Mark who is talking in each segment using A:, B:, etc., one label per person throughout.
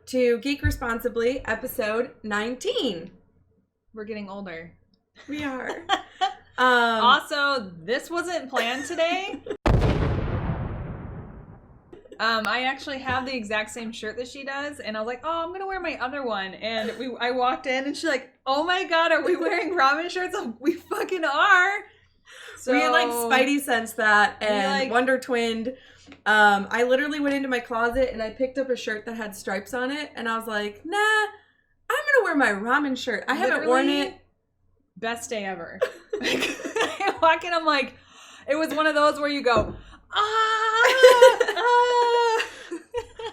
A: to Geek Responsibly, episode 19.
B: We're getting older.
A: We are.
B: Also, this wasn't planned today. I actually have the exact same shirt that she does, and I was like, oh, I'm gonna wear my other one. And I walked in, and she's like, oh my god, are we wearing ramen shirts? We fucking are. So
A: we like Spidey sensed that and Wonder Twinned. I literally went into my closet and I picked up a shirt that had stripes on it, and I was like, nah, I'm gonna wear my ramen shirt. I haven't worn it.
B: Best day ever. I walk in, I'm like, it was one of those where you go,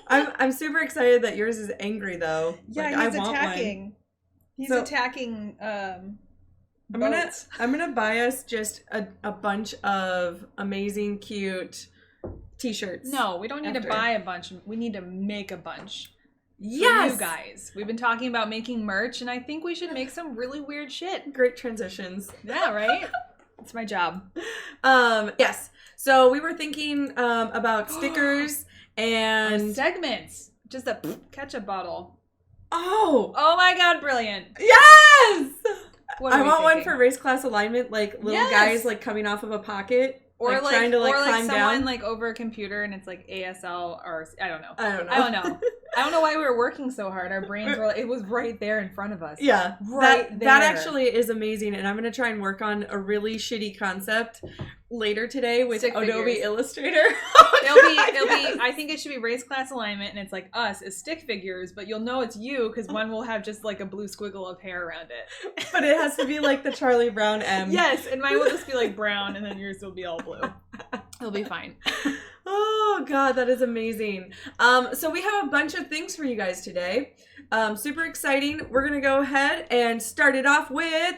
A: I'm super excited that yours is angry though.
B: Yeah,
A: like,
B: he's attacking. He's attacking.
A: I'm gonna buy us just a bunch of amazing, cute t-shirts.
B: No, we don't need to buy a bunch. We need to make a bunch.
A: Yes,
B: for you guys. We've been talking about making merch, and I think we should make some really weird shit.
A: Great transitions.
B: Yeah, right? It's my job.
A: Yes. So we were thinking about stickers and
B: our segments. Just a ketchup bottle.
A: Oh
B: my god, brilliant.
A: Yes!
B: I
A: want one for race class alignment, like little guys like coming off of a pocket.
B: Or like
A: trying to climb
B: someone
A: down.
B: like over a computer and it's like ASL or I don't know.
A: I don't know
B: why we were working so hard. Our brains were it was right there in front of us.
A: Yeah.
B: Right there.
A: That actually is amazing, and I'm gonna try and work on a really shitty concept later today with Adobe Illustrator.
B: It'll be I think it should be race class alignment, and it's like us as stick figures, but you'll know it's you because one will have just like a blue squiggle of hair around it.
A: But it has to be like the Charlie Brown M.
B: Yes, and mine will just be like brown, and then yours will be all blue. It'll be fine.
A: Oh god, that is amazing. So we have a bunch of things for you guys today. Super exciting. We're gonna go ahead and start it off with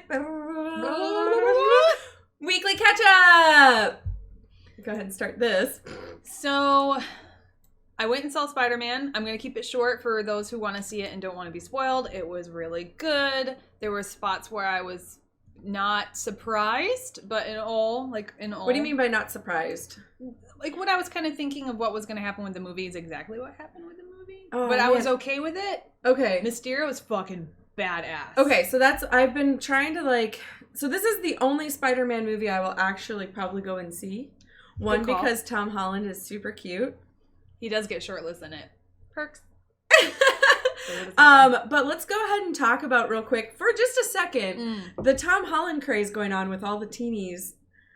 A: Weekly Ketchup. Go ahead and start this.
B: So I went and saw Spiderman. I'm going to keep it short for those who want to see it and don't want to be spoiled. It was really good. There were spots where I was not surprised, but in all. What
A: do you mean by not surprised?
B: Like what I was kind of thinking of what was going to happen with the movie is exactly what happened with the movie.
A: Oh,
B: but I was okay with it.
A: Okay.
B: Mysterio was fucking badass.
A: Okay, so I've been trying to so this is the only Spider-Man movie I will actually probably go and see. One, because Tom Holland is super cute.
B: He does get shirtless in it. Perks.
A: But let's go ahead and talk about real quick for just a second the Tom Holland craze going on with all the teenies.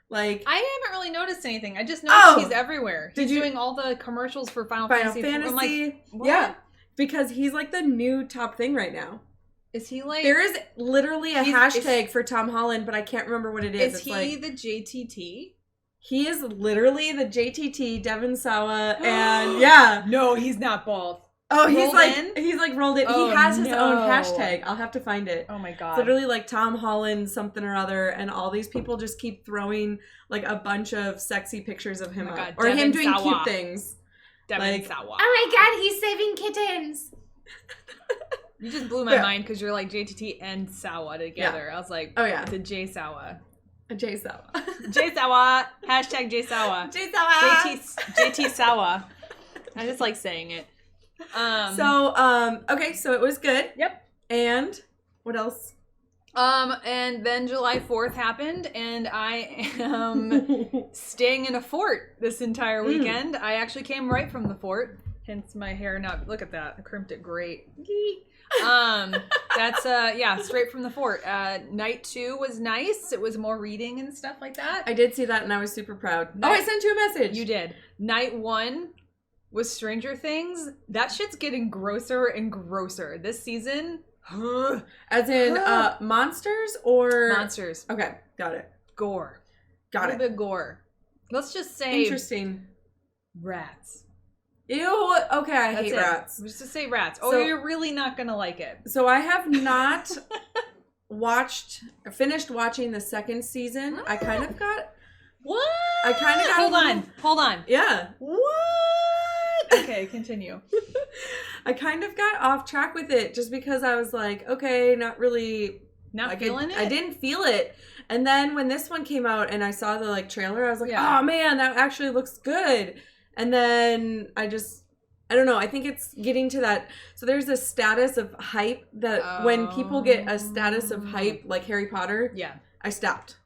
A: Like, I
B: haven't really noticed anything. I just noticed he's everywhere. He's doing all the commercials for Final Fantasy. I'm like, what?
A: Yeah, because he's like the new top thing right now.
B: Is he like?
A: There is literally a hashtag for Tom Holland, but I can't remember what it is.
B: Is he the JTT?
A: He is literally the JTT, Devin Sawa, and yeah.
B: No, he's not bald.
A: Oh, he's like rolled in.
B: Oh,
A: he has his own hashtag. I'll have to find it.
B: Oh my god.
A: It's literally like Tom Holland something or other, and all these people just keep throwing like a bunch of sexy pictures of him up.
B: God,
A: or
B: Devin
A: him doing
B: Sawa.
A: cute things.
B: Devin Sawa.
A: Oh my god, he's saving kittens.
B: You just blew my mind because you're like JTT and Sawa together.
A: Yeah.
B: I was like,
A: oh yeah,
B: the J Sawa.
A: J Sawa.
B: J Sawa. Hashtag J Sawa.
A: J Sawa.
B: JT Sawa. I just like saying it.
A: Okay, so it was good.
B: Yep.
A: And what else?
B: And then July 4th happened, and I am staying in a fort this entire weekend. I actually came right from the fort, hence my hair not. Look at that, I crimped it great. That's straight from the fort. Night 2 was nice. It was more reading and stuff like that.
A: I did see that, and I was super proud. I sent you a message.
B: You did. Night 1 was Stranger Things. That shit's getting grosser and grosser this season.
A: As in monsters or
B: monsters.
A: Okay, got it.
B: Gore.
A: Got it.
B: A little bit gore. Let's just say
A: interesting.
B: Rats.
A: Ew. Okay, I hate rats.
B: Just to say rats. So, you're really not gonna like it.
A: So I have not finished watching the second season. I kind of got.
B: What?
A: I kind of got.
B: Hold on.
A: Yeah.
B: What? Okay, continue.
A: I kind of got off track with it just because I was like, okay, not really.
B: Not feeling it?
A: I didn't feel it. And then when this one came out and I saw the trailer, I was like, oh man, that actually looks good. And then I I don't know. I think it's getting to that. So there's a status of hype that when people get a status of hype, like Harry Potter, I stopped.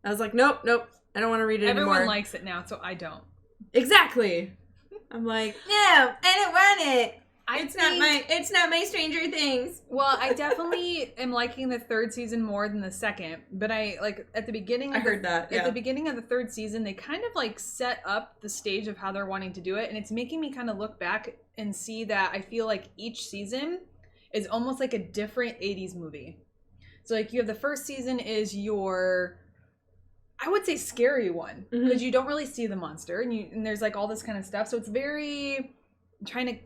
A: I was like, nope. I don't want to read it anymore.
B: Everyone likes it now, so I don't.
A: Exactly. I'm like, no, I don't want it. It's not my Stranger Things.
B: Well, I definitely am liking the third season more than the second, but at the beginning
A: I heard that.
B: At the beginning of the third season, they kind of like set up the stage of how they're wanting to do it, and it's making me kind of look back and see that I feel like each season is almost like a different 80s movie. So like you have the first season is your, I would say, scary one, because you don't really see the monster, and there's like all this kind of stuff. So it's very trying to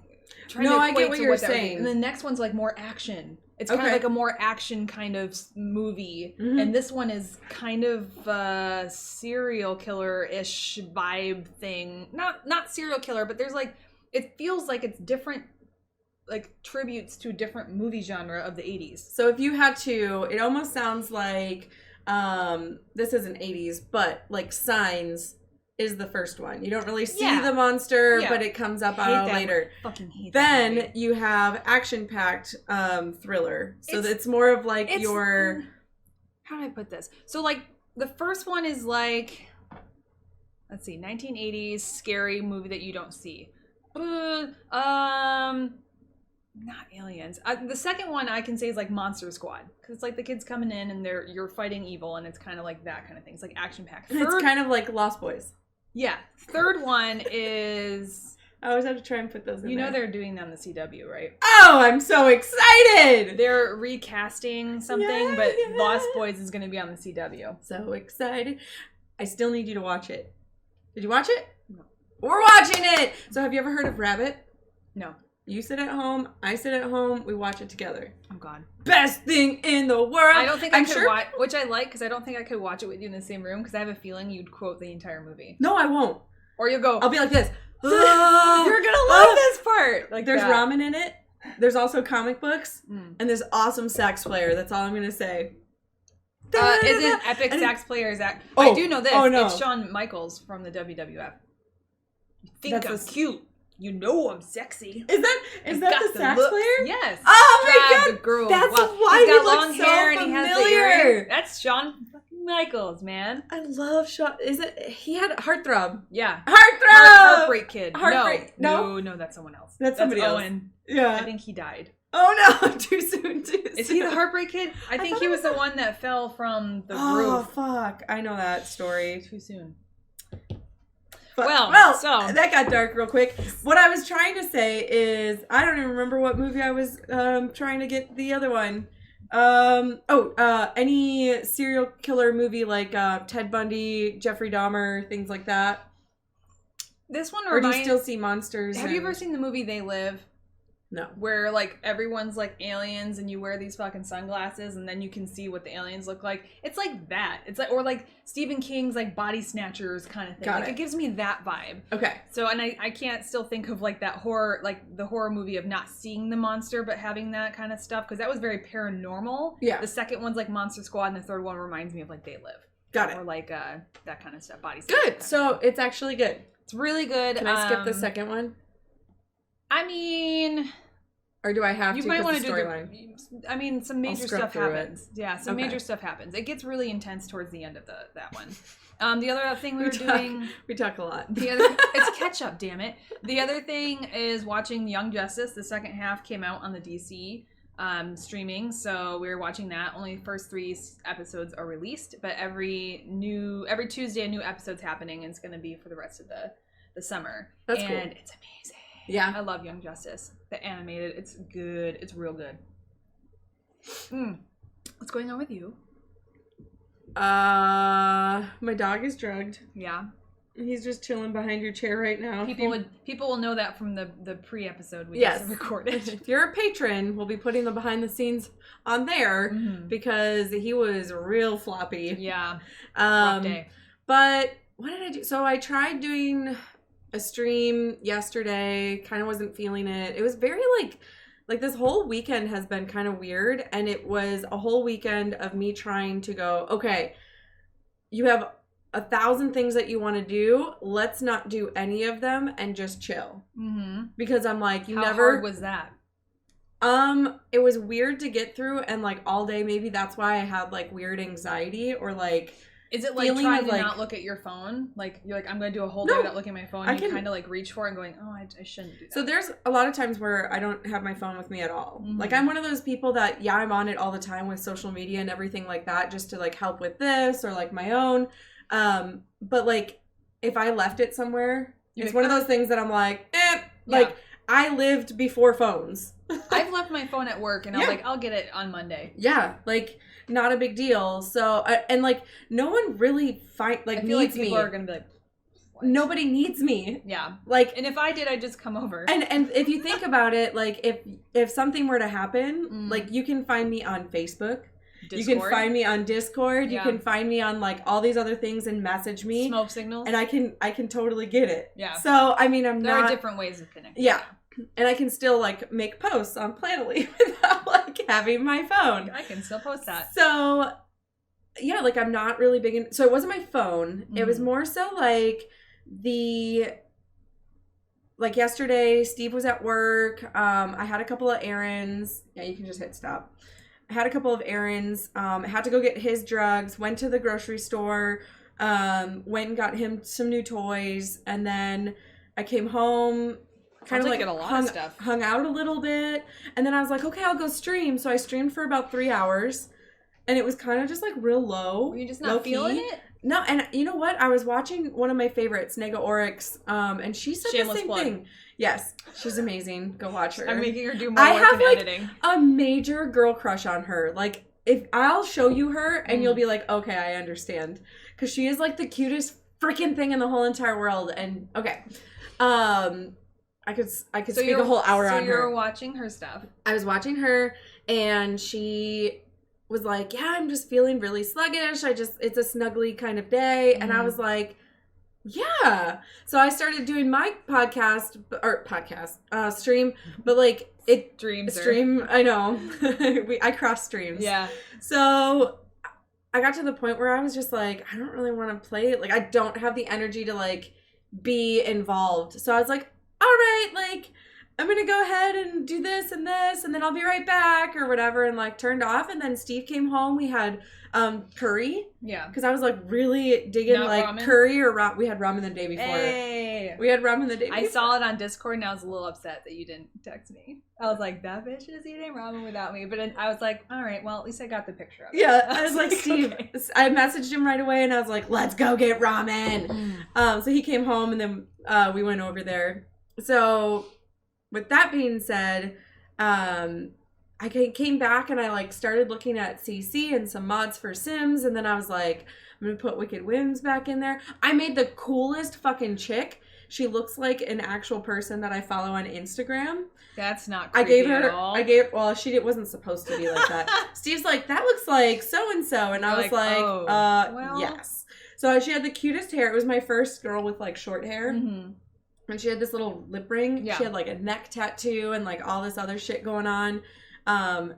A: I get what you're saying.
B: And the next one's like more action. It's kind of like a more action kind of movie. And this one is kind of a serial killer-ish vibe thing. Not serial killer, but there's like, it feels like it's different, like tributes to a different movie genre of the 80s.
A: So if you had to, it almost sounds like, this isn't 80s, but like Signs is the first one. You don't really see the monster, but it comes up later.
B: Fucking hate
A: then
B: that movie.
A: you have action-packed thriller. So it's more of like your...
B: How do I put this? So like the first one is like, let's see, 1980s scary movie that you don't see. Not Aliens. The second one I can say is like Monster Squad, because it's like the kids coming in and you're fighting evil, and it's kind of like that kind of thing. It's like action-packed.
A: It's kind of like Lost Boys.
B: Yeah. Third one is...
A: I always have to try and put those in there.
B: You know they're doing that on the CW, right?
A: Oh, I'm so excited!
B: They're recasting something, but Lost Boys is going to be on the CW.
A: So excited. I still need you to watch it. Did you watch it?
B: No.
A: We're watching it! So have you ever heard of Rabbit?
B: No.
A: You sit at home, I sit at home, we watch it together.
B: Oh, God.
A: Best thing in the world!
B: I don't think I could watch, which I like, because I don't think I could watch it with you in the same room, because I have a feeling you'd quote the entire movie.
A: No, I won't.
B: Or you'll go...
A: I'll be like this.
B: You're gonna love this part! Like
A: there's ramen in it. There's also comic books. And there's awesome sax player. That's all I'm going to say.
B: Isn't epic sax player, I do know this.
A: Oh, no.
B: It's Shawn Michaels from the WWF. You think I'm cute. You know I'm sexy.
A: Is that the sax player?
B: Yes.
A: Oh my God.
B: The girl.
A: That's why
B: he's got
A: he
B: long
A: looks so
B: hair
A: familiar.
B: And he has the earring. That's Shawn Michaels, man.
A: I love Shawn. He had Heartthrob.
B: Yeah.
A: Heartthrob.
B: Heartbreak Kid. No, that's someone else.
A: That's somebody else.
B: Owen.
A: Yeah.
B: I think he died.
A: Oh no, too soon.
B: Is he the Heartbreak Kid? I think he was the one that fell from the roof.
A: Oh fuck, I know that story.
B: Too soon.
A: But, so that got dark real quick. What I was trying to say is, I don't even remember what movie I was trying to get the other one. Any serial killer movie like Ted Bundy, Jeffrey Dahmer, things like that.
B: This one
A: or do you still see monsters?
B: Have you ever seen the movie They Live?
A: No.
B: Where like everyone's like aliens and you wear these fucking sunglasses and then you can see what the aliens look like. It's like that. It's like, or like Stephen King's like Body Snatchers kind of thing. It gives me that vibe.
A: Okay.
B: So, and I can't still think of like that horror, like the horror movie of not seeing the monster but having that kind of stuff, because that was very paranormal.
A: Yeah.
B: The second one's like Monster Squad, and the third one reminds me of like They Live.
A: Got it.
B: Or like that kind of stuff. Body Snatchers.
A: Good. So it's actually good.
B: It's really good.
A: Can I skip the second one?
B: I mean,
A: or do I have to?
B: You might want to do
A: storyline.
B: I mean, some major stuff happens. Yeah, some
A: Okay.
B: major stuff happens. It gets really intense towards the end of that one. The other thing we
A: talk a lot.
B: It's KETCHUP, damn it. The other thing is watching Young Justice. The second half came out on the DC streaming, so we were watching that. Only the first 3 episodes are released, but every Tuesday a new episode's happening, and it's going to be for the rest of the summer.
A: That's cool.
B: And it's amazing.
A: Yeah.
B: I love Young Justice. The animated, it's good. It's real good. What's going on with you?
A: My dog is drugged.
B: Yeah.
A: He's just chilling behind your chair right now.
B: People will know that from the pre-episode we just recorded.
A: If you're a patron, we'll be putting the behind the scenes on there because he was real floppy.
B: Yeah. Rough day.
A: But what did I do? So I tried doing a stream yesterday, kind of wasn't feeling it. It was very like this whole weekend has been kind of weird, and it was a whole weekend of me trying to go, okay, you have 1,000 things that you want to do. Let's not do any of them and just chill. Because I'm like,
B: How hard was that?
A: It was weird to get through, and like all day, maybe that's why I had like weird anxiety or like.
B: Is it like trying to not look at your phone? Like you're like, I'm going to do a whole day without looking at my phone. And you kind of like reach for it and going, oh, I shouldn't do that.
A: So there's a lot of times where I don't have my phone with me at all. Like I'm one of those people that, I'm on it all the time with social media and everything like that, just to like help with this or like my own. But like if I left it somewhere, it's one of those things that I'm like, like I lived before phones.
B: I've left my phone at work and I'm like, I'll get it on Monday.
A: Yeah. Like not a big deal. So, and like no one really I feel
B: like people
A: me.
B: are going to be like, what?
A: Nobody needs me.
B: Yeah.
A: Like,
B: and if I did, I'd just come over.
A: And if you think about it, like if something were to happen, like you can find me on Facebook. Discord. You can find me on Discord. You can find me on like all these other things and message me.
B: Smoke signals.
A: And I can totally get it.
B: Yeah.
A: So I mean,
B: there are different ways of connecting.
A: Yeah. And I can still like make posts on Planoly without like having my phone.
B: I can still post that.
A: So yeah, like I'm not really big in. So it wasn't my phone. It was more so like like yesterday, Steve was at work. I had a couple of errands. Yeah, you can just hit stop. I had a couple of errands. I had to go get his drugs. Went to the grocery store. Went and got him some new toys, and then I came home. Kind of like hung out a little bit, and then I was like, okay, I'll go stream. So I streamed for about 3 hours, and it was kind of just like real low.
B: Were you just not feeling it?
A: No, and you know what? I was watching one of my favorites, Nega Oryx, and she said the same thing. Yes, she's amazing. Go watch her.
B: I'm making her do more work in editing.
A: I have a major girl crush on her. Like, if I'll show you her, and you'll be like, okay, I understand, because she is like the cutest freaking thing in the whole entire world. And okay, I could speak a whole hour on her.
B: So you were watching her stuff.
A: I was watching her, and she was like, yeah, I'm just feeling really sluggish. It's a snuggly kind of day. And I was like, yeah. So I started doing my stream, but like stream. I know. I cross streams.
B: Yeah.
A: So I got to the point where I was just like, I don't really want to play it. Like, I don't have the energy to like be involved. So I was like, all right, like, I'm going to go ahead and do this, and then I'll be right back or whatever, and like turned off. And then Steve came home. We had curry. Yeah. Because I was like really digging ramen? Curry or we had ramen the day before.
B: Hey.
A: We had ramen the day before.
B: I saw it on Discord and I was a little upset that you didn't text me. I was like, that bitch is eating ramen without me. But then I was like, all right, well, at least I got the picture of it.
A: Yeah. I was like, Steve, okay. I messaged him right away and I was like, let's go get ramen. So he came home and then we went over there. So with that being said, I came back and I like started looking at CC and some mods for Sims, and then I was like, I'm gonna put Wicked Whims back in there. I made the coolest fucking chick. She looks like an actual person that I follow on Instagram.
B: That's not creepy at all.
A: She wasn't supposed to be like that. Steve's like, that looks like so-and-so. And I was like, yes. So she had the cutest hair. It was my first girl with like short hair. Mm-hmm. And she had this little lip ring. Yeah. She had like a neck tattoo and like all this other shit going on.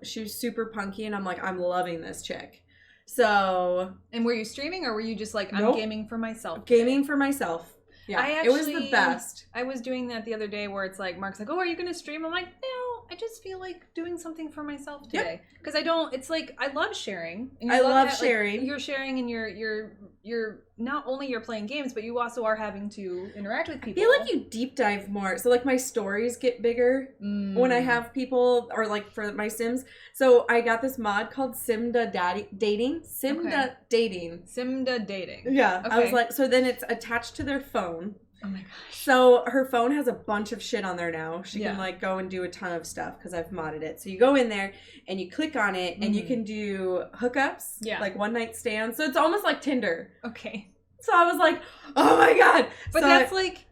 A: She was super punky, and I'm like, I'm loving this chick. So.
B: And were you streaming, or were you just like, I'm gaming for myself?
A: Gaming for myself. Yeah, it was the best.
B: I was doing that the other day where it's like, Mark's like, oh, are you going to stream? I'm like, no, I just feel like doing something for myself today. Because it's like, I love sharing. And
A: I love sharing.
B: Like, you're sharing and you're not only you're playing games, but you also are having to interact with people.
A: I feel like you deep dive more. So like my stories get bigger when I have people, or like for my Sims. So I got this mod called Simda Dating. Simda Dating. Yeah. Okay. I was like, so then it's attached to their phone.
B: Oh my gosh.
A: So her phone has a bunch of shit on there now. She can like go and do a ton of stuff because I've modded it. So you go in there and you click on it and you can do hookups, like one night stands. So it's almost like Tinder.
B: Okay.
A: So I was like, oh my God.
B: But so that's like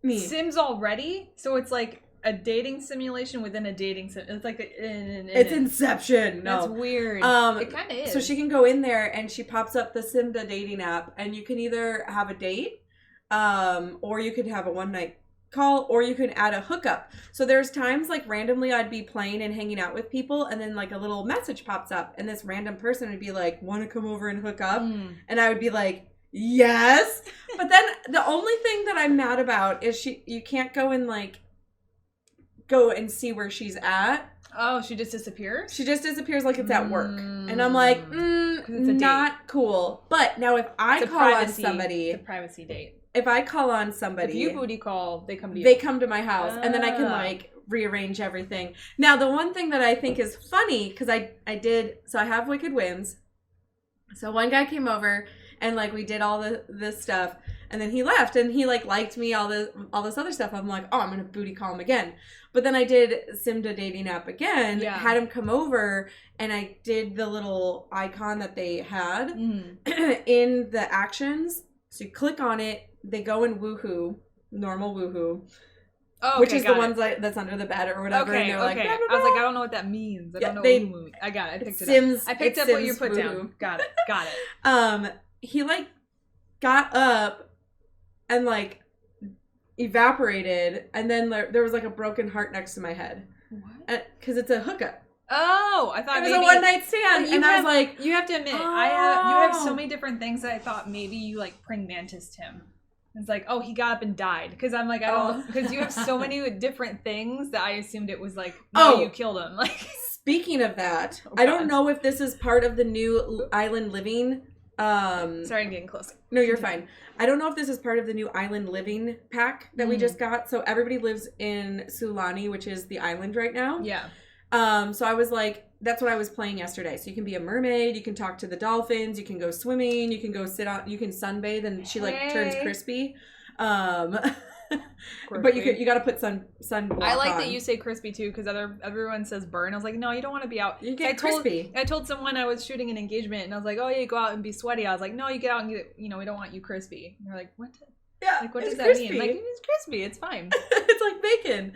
B: me. Sims already. So it's like a dating simulation within a dating sim. It's like
A: it's Inception. No.
B: That's weird. It kind of is.
A: So she can go in there and she pops up the Simda dating app, and you can either have a date, or you could have a one night call, or you can add a hookup. So there's times like randomly I'd be playing and hanging out with people, and then like a little message pops up, and this random person would be like, want to come over and hook up? And I would be like, Yes. But then the only thing that I'm mad about is you can't go and like go and see where she's at.
B: Oh, she just disappears?
A: She just disappears like it's at work. And I'm like, not cool. But now if I call on somebody.
B: It's a privacy date.
A: If I call on somebody.
B: If you booty call, they come to you.
A: They come to my house. And then I can like rearrange everything. Now, the one thing that I think is funny, because I have Wicked Whims. So one guy came over and like we did all this stuff. And then he left and he like liked me, all this other stuff. I'm like, oh, I'm going to booty call him again. But then I did Simda dating app again, had him come over, and I did the little icon that they had in the actions. So you click on it, they go in woohoo, normal woohoo. Oh, which is the ones that's under the bed or whatever.
B: Okay,
A: and they're like, blah, blah, blah.
B: I was like, I don't know what that means. I don't know what you mean. I got it. I picked it up. I picked up what you put down. Got it.
A: He like got up and like evaporated, and then there was like a broken heart next to my head. What? Because it's a hookup.
B: Oh, I thought
A: it was a one night stand, and I was like,
B: you have to admit, you have so many different things that I thought maybe you like praying mantised him. It's like, oh, he got up and died. Because I'm like, I don't, because you have so many different things that I assumed it was like, no, you killed him. Like,
A: speaking of that, I don't know if this is part of the new Island Living.
B: Sorry, I'm getting closer.
A: No, you're fine. I don't know if this is part of the new Island Living pack that we just got. So everybody lives in Sulani, which is the island right now.
B: Yeah.
A: So I was like, that's what I was playing yesterday. So you can be a mermaid, you can talk to the dolphins, you can go swimming, you can go sit on, you can sunbathe, and she like turns crispy. But you got to put sunblock
B: I like
A: on.
B: that you say crispy too, because everyone says burn. I was like, no, you don't want to be out.
A: You get crispy.
B: I told someone I was shooting an engagement, and I was like, oh yeah, you go out and be sweaty. I was like, no, you get out and get, we don't want you crispy. And they're like, what?
A: Yeah,
B: like what does that
A: crispy.
B: mean? Like, it's crispy. It's fine.
A: It's like bacon.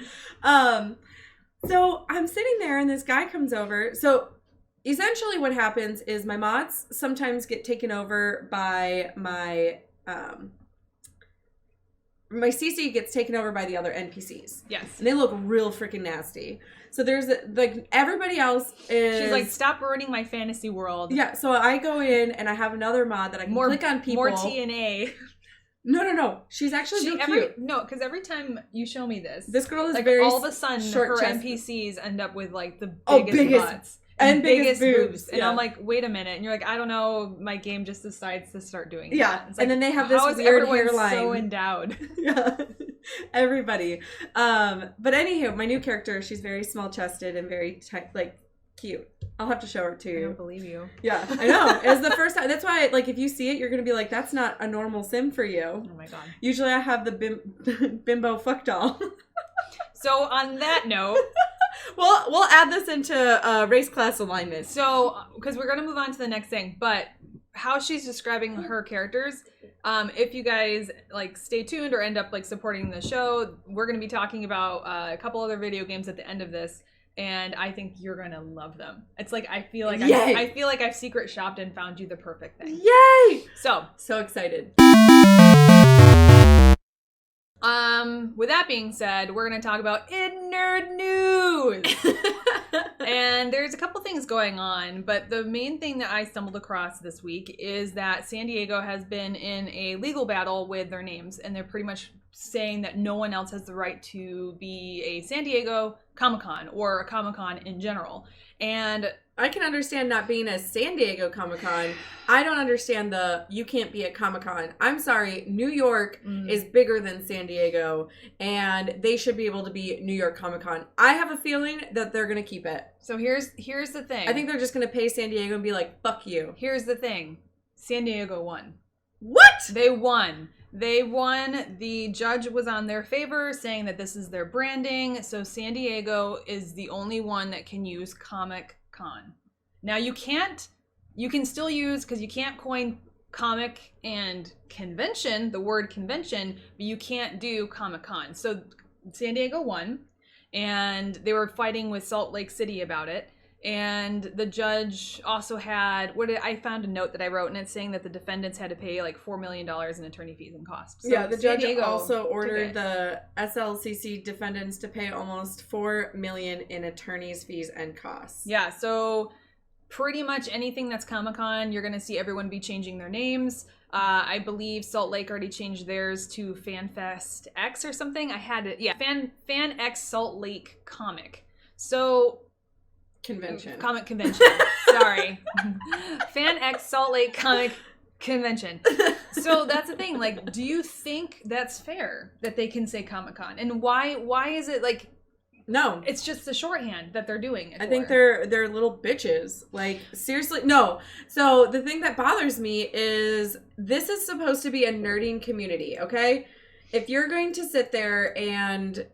A: So I'm sitting there, and this guy comes over. So essentially, what happens is my mods sometimes get taken over by my CC gets taken over by the other NPCs.
B: Yes.
A: And they look real freaking nasty. So there's like everybody else is...
B: She's like, stop ruining my fantasy world.
A: Yeah, so I go in and I have another mod that I can click on people.
B: More TNA.
A: No. She's actually real cute.
B: No, because every time you show me this
A: girl is
B: like
A: very
B: all of a sudden her
A: chest.
B: NPCs end up with like the
A: biggest
B: butts. And biggest boobs. And
A: yeah.
B: I'm like, wait a minute. And you're like, I don't know. My game just decides to start doing that.
A: Yeah.
B: It's like,
A: and then they have this weird hairline.
B: So endowed.
A: Yeah. Everybody. But anywho, my new character, she's very small chested and very like cute. I'll have to show her to you.
B: I don't believe you.
A: Yeah, I know. It's the first time. That's why, like, if you see it, you're going to be like, that's not a normal sim for you.
B: Oh my God.
A: Usually I have the bimbo fuck doll.
B: So on that note,
A: we'll add this into race class alignment.
B: So, because we're going to move on to the next thing, but how she's describing her characters, if you guys like stay tuned or end up like supporting the show, we're going to be talking about a couple other video games at the end of this. And I think you're gonna love them. It's like I feel like I've secret shopped and found you the perfect thing.
A: Yay! So excited.
B: With that being said, we're gonna talk about nerd news. And there's a couple things going on, but the main thing that I stumbled across this week is that San Diego has been in a legal battle with their names, and they're pretty much saying that no one else has the right to be a San Diego Comic-Con or a Comic-Con in general. And
A: I can understand not being a San Diego Comic-Con. I don't understand you can't be at Comic-Con. I'm sorry, New York is bigger than San Diego, and they should be able to be New York Comic-Con. I have a feeling that they're going to keep it.
B: So here's the thing.
A: I think they're just going to pay San Diego and be like, fuck you.
B: Here's the thing. San Diego won.
A: What?
B: They won. The judge was on their favor, saying that this is their branding. So San Diego is the only one that can use Comic-Con. Now you can still use, because you can't coin comic and convention, the word convention, but you can't do Comic-Con. So San Diego won, and they were fighting with Salt Lake City about it. And the judge also had, I found a note that I wrote, and it's saying that the defendants had to pay like $4 million in attorney fees and costs. So
A: yeah, the judge also ordered the SLCC defendants to pay almost $4 million in attorney's fees and costs.
B: Yeah, so pretty much anything that's Comic-Con, you're going to see everyone be changing their names. I believe Salt Lake already changed theirs to FanFest X or something. I had it. Yeah, Fan X Salt Lake Comic. So Comic Convention. Sorry. Fan X Salt Lake Comic Convention. So that's the thing. Like, do you think that's fair that they can say Comic-Con? And why is it like,
A: no,
B: it's just the shorthand that they're doing it
A: I think they're little bitches. Like, seriously, no. So the thing that bothers me is this is supposed to be a nerding community, okay? If you're going to sit there and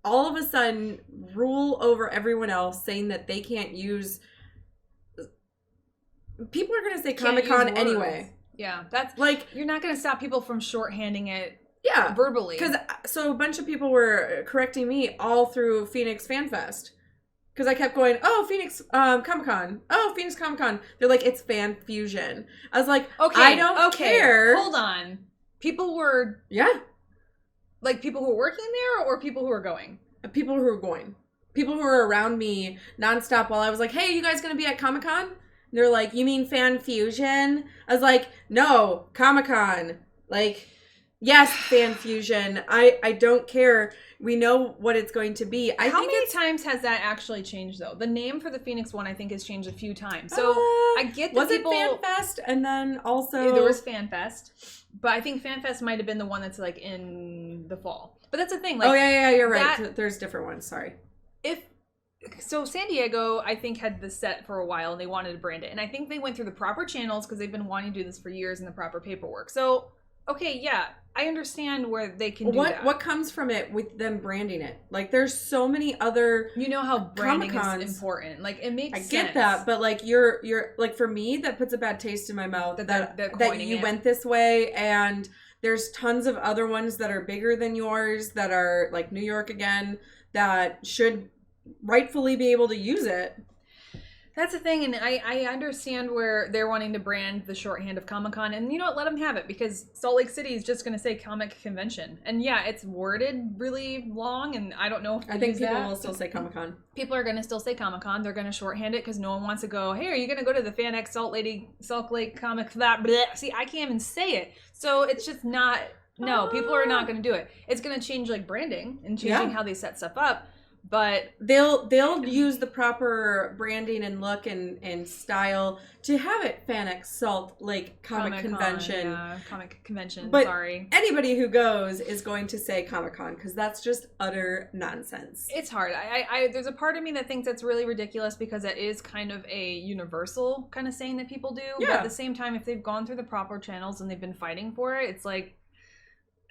A: all of a sudden rule over everyone else saying that they can't use... People are going to say Comic-Con anyway.
B: Yeah, that's...
A: Like,
B: you're not going to stop people from shorthanding it.
A: Yeah.
B: Verbally.
A: Because, so a bunch of people were correcting me all through Phoenix Fan Fest. Because I kept going, oh, Phoenix Comic-Con. Oh, Phoenix Comic-Con. They're like, it's Fan Fusion. I was like, okay, I don't care.
B: Hold on. People were...
A: Yeah.
B: Like, people who were working there or people who were going?
A: People who were going. People who were around me nonstop while I was like, hey, you guys going to be at Comic-Con? And they're like, you mean Fan Fusion? I was like, no, Comic-Con. Like... Yes, Fan Fusion. I don't care. We know what it's going to be.
B: How many times has that actually changed, though? The name for the Phoenix one, I think, has changed a few times. So I get that people...
A: Was it FanFest? And then also...
B: There was FanFest. But I think FanFest might have been the one that's, like, in the fall. But that's the thing. Like,
A: oh, yeah, you're right. There's different ones. Sorry.
B: So San Diego, I think, had this set for a while, and they wanted to brand it. And I think they went through the proper channels because they've been wanting to do this for years and the proper paperwork. So, okay, yeah. I understand where they can do that. What
A: comes from it with them branding it? Like, there's so many other...
B: You know how branding is important. Like, it makes sense. I
A: get that, but, like, you're... Like, for me, that puts a bad taste in my mouth that you went this way, and there's tons of other ones that are bigger than yours, that are, like, New York again, that should rightfully be able to use it.
B: That's the thing, and I understand where they're wanting to brand the shorthand of Comic-Con, and you know what, let them have it, because Salt Lake City is just going to say Comic Convention. And yeah, it's worded really long, and I don't know if
A: I think people will still say Comic-Con.
B: People are going to still say Comic-Con. They're going to shorthand it, because no one wants to go, hey, are you going to go to the Fan X Salt Lake Comic... See, I can't even say it. So it's just not... No, people are not going to do it. It's going to change, like, branding and changing how they set stuff up. But
A: they'll use the proper branding and look and style to have it Fan X Salt Lake Comic Convention.
B: Yeah, Comic Convention.
A: But
B: sorry.
A: Anybody who goes is going to say Comic-Con because that's just utter nonsense.
B: It's hard. I there's a part of me that thinks that's really ridiculous because it is kind of a universal kind of saying that people do. Yeah. But at the same time, if they've gone through the proper channels and they've been fighting for it, it's like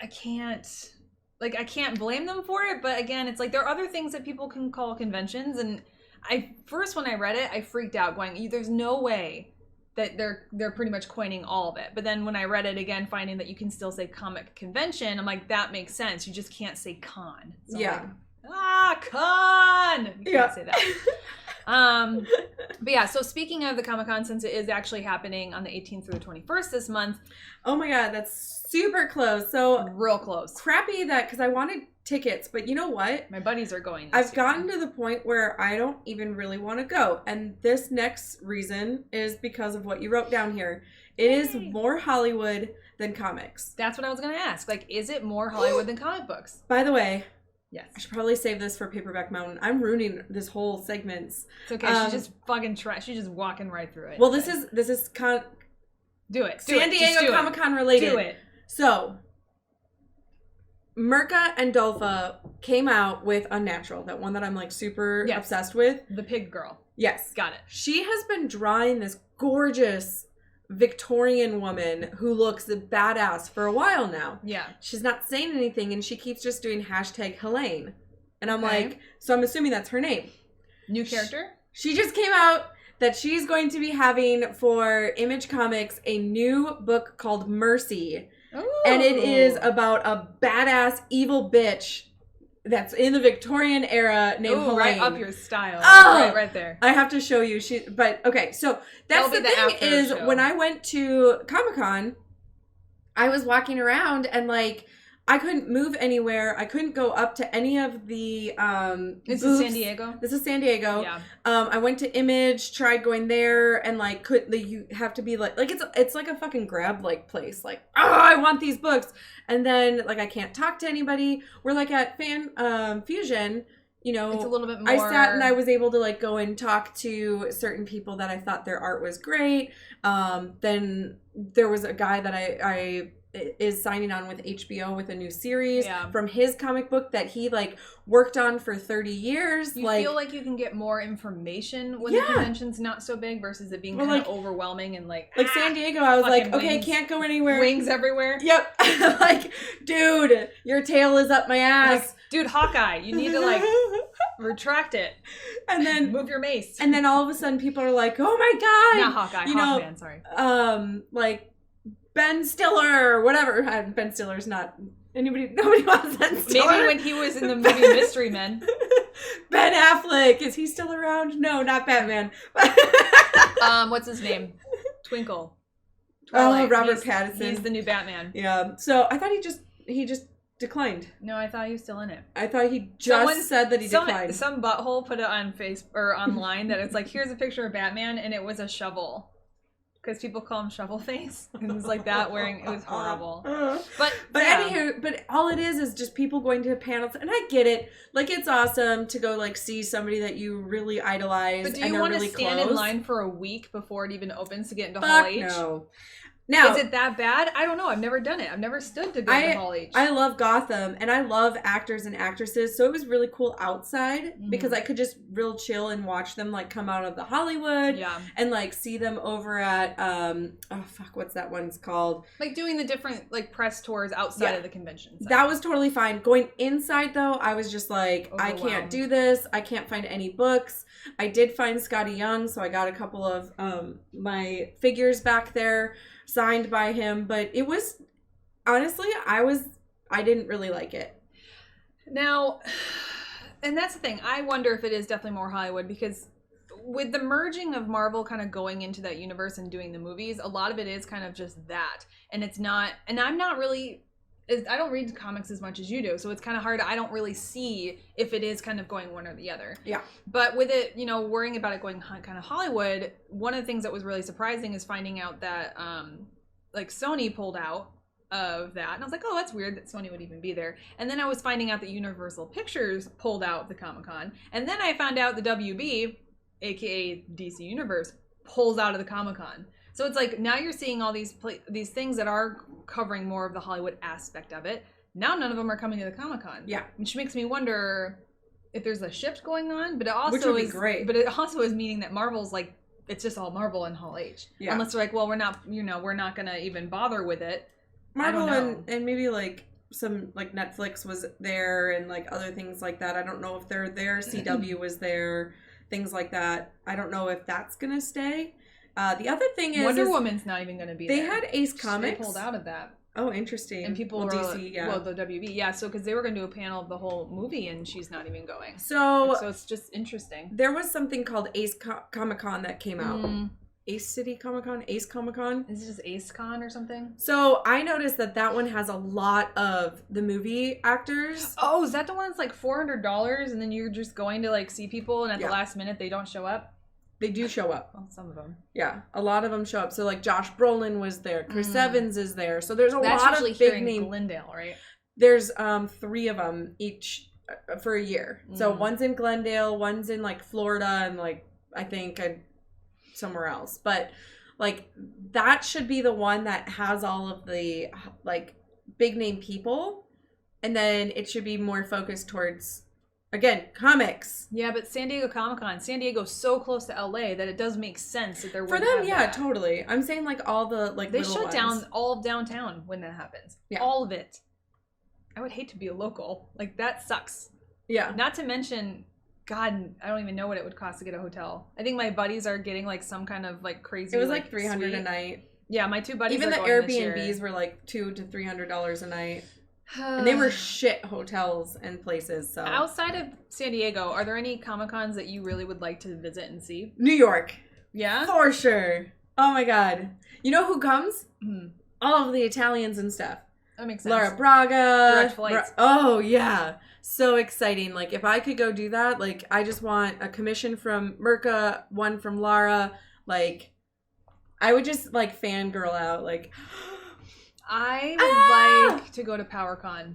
B: I can't blame them for it, but again, it's like there are other things that people can call conventions, and when I read it, I freaked out going, there's no way that they're pretty much coining all of it. But then when I read it again, finding that you can still say comic convention, I'm like, that makes sense. You just can't say con. So
A: yeah.
B: Con! You can't say that. But yeah, so speaking of the Comic-Con, since it is actually happening on the 18th through the 21st this month.
A: Oh my God, that's super close. So
B: real close.
A: Crappy that, because I wanted tickets, but you know what?
B: My buddies are going.
A: I've gotten to the point where I don't even really want to go. And this next reason is because of what you wrote down here. It is more Hollywood than comics.
B: That's what I was going to ask. Like, is it more Hollywood than comic books?
A: By the way,
B: yes.
A: I should probably save this for Paperback Mountain. I'm ruining this whole segment.
B: It's okay. She's just fucking she's just walking right through it.
A: Well, this is
B: do it.
A: San Diego Comic-Con related.
B: Do it.
A: So, Mirka and Dolpha came out with Unnatural, that one that I'm like super obsessed with.
B: The pig girl.
A: Yes.
B: Got it.
A: She has been drawing this gorgeous Victorian woman who looks badass for a while now.
B: Yeah.
A: She's not saying anything, and she keeps just doing #Helene. And I'm like, so I'm assuming that's her name.
B: New character?
A: She just came out that she's going to be having for Image Comics a new book called Mercy. Ooh. And it is about a badass evil bitch that's in the Victorian era named Helene.
B: Right up your style.
A: Oh,
B: right there.
A: I have to show you. Okay, so that's the thing is when I went to Comic-Con, I was walking around and like I couldn't move anywhere. I couldn't go up to any of the
B: This is San Diego?
A: This is San Diego.
B: Yeah.
A: I went to Image, tried going there, and like you have to be like it's like a fucking grab like place. Like, oh, I want these books. And then like I can't talk to anybody. We're like at Fan Fusion. You know,
B: it's a little bit more...
A: I sat and I was able to like go and talk to certain people that I thought their art was great. Then there was a guy that I is signing on with HBO with a new series from his comic book that he like worked on for 30 years.
B: You feel like you can get more information when the convention's not so big versus it being kind of overwhelming and like
A: San Diego, I was like, okay, can't go anywhere.
B: Wings everywhere.
A: Yep. Like, dude, your tail is up my ass.
B: Like, dude, Hawkeye, you need to like retract it.
A: And then
B: move your mace.
A: And then all of a sudden people are like, oh my God.
B: Not Hawkeye, Hawkman, sorry.
A: Like Ben Stiller or whatever. Ben Stiller's not nobody wants Ben Stiller.
B: Maybe when he was in the movie Mystery Men.
A: Ben Affleck, is he still around? No, not Batman.
B: What's his name? Twinkle. Twilight.
A: Oh, Robert Pattinson.
B: He's the new Batman.
A: Yeah. So I thought he just declined.
B: No, I thought he was still in it.
A: I thought he just said that he declined.
B: Some butthole put it on Facebook or online that it's like, here's a picture of Batman, and it was a shovel. Because people call him Shovel Face. It was like that wearing, it was horrible. But
A: anywho, but all it is just people going to panels, and I get it. Like, it's awesome to go like see somebody that you really idolize.
B: But do
A: you
B: want to
A: really
B: stand
A: close.
B: in line for a week before it even opens to get into Hall H?
A: No. Now,
B: is it that bad? I don't know. I've never done it. I've never stood to go to Hall H.
A: I love Gotham, and I love actors and actresses, so it was really cool outside because I could just real chill and watch them like come out of the Hollywood and like see them over at what's that one's called?
B: Like doing the different like press tours outside of the convention.
A: That was totally fine. Going inside though, I was just like, I can't do this. I can't find any books. I did find Scotty Young, so I got a couple of my figures back there signed by him, but it was honestly I didn't really like it.
B: Now, and that's the thing, I wonder if it is definitely more Hollywood, because with the merging of Marvel kind of going into that universe and doing the movies, a lot of it is kind of just that, and it's not, and I'm not really, I don't read comics as much as you do, so it's kind of hard. I don't really see if it is kind of going one or the other. Yeah. But with it, you know, worrying about it going kind of Hollywood, one of the things that was really surprising is finding out that, like, Sony pulled out of that. And I was like, oh, that's weird that Sony would even be there. And then I was finding out that Universal Pictures pulled out of the Comic-Con. And then I found out the WB, aka DC Universe, pulls out of the Comic-Con. So it's like, now you're seeing all these things that are covering more of the Hollywood aspect of it. Now none of them are coming to the Comic-Con. Yeah. Which makes me wonder if there's a shift going on, but it also
A: which would be great.
B: But it also is meaning that Marvel's like, it's just all Marvel and Hall H. Yeah. Unless they're like, well, we're not going to even bother with it.
A: Marvel and maybe like some like Netflix was there and like other things like that. I don't know if they're there. CW was there, things like that. I don't know if that's going to stay. The other thing is
B: Wonder Woman's not even going to be there.
A: They had Ace Comics.
B: They pulled out of that.
A: Oh, interesting.
B: And people were DC, the WB, So because they were going to do a panel of the whole movie, and she's not even going. So it's just interesting.
A: There was something called Ace Comic-Con that came out. Ace City Comic-Con? Ace Comic-Con?
B: Is it just Ace Con or something?
A: So I noticed that one has a lot of the movie actors.
B: Oh, is that the one that's like $400 and then you're just going to like see people and at the last minute they don't show up?
A: They do show up.
B: Well, some of them.
A: Yeah, a lot of them show up. So like Josh Brolin was there. Chris Evans is there. So there's a lot of big names.
B: Glendale, right?
A: There's 3 of them each for a year. So one's in Glendale, one's in like Florida, and like I think somewhere else. But like that should be the one that has all of the like big name people, and then it should be more focused towards, again, comics.
B: Yeah, but San Diego Comic-Con, San Diego's so close to LA that it does make sense that they're
A: for them. Yeah, that. Totally. I'm saying like all the like
B: they shut down all of downtown when that happens. Yeah, all of it. I would hate to be a local. Like that sucks. Yeah. Not to mention, God, I don't even know what it would cost to get a hotel. I think my buddies are getting like some kind of like crazy.
A: It was like $300 a night.
B: Yeah, my 2 buddies.
A: Even
B: the
A: Airbnbs were like $200 to $300 a night. And they were shit hotels and places. So
B: outside of San Diego, are there any Comic-Cons that you really would like to visit and see?
A: New York.
B: Yeah?
A: For sure. Oh my God. You know who comes? All of the Italians and stuff.
B: That makes sense.
A: Laura Braga.
B: Direct flights.
A: Oh, yeah. So exciting. Like, if I could go do that, like, I just want a commission from Mirka, one from Lara. Like, I would just, like, fangirl out. Like,
B: I would like to go to PowerCon.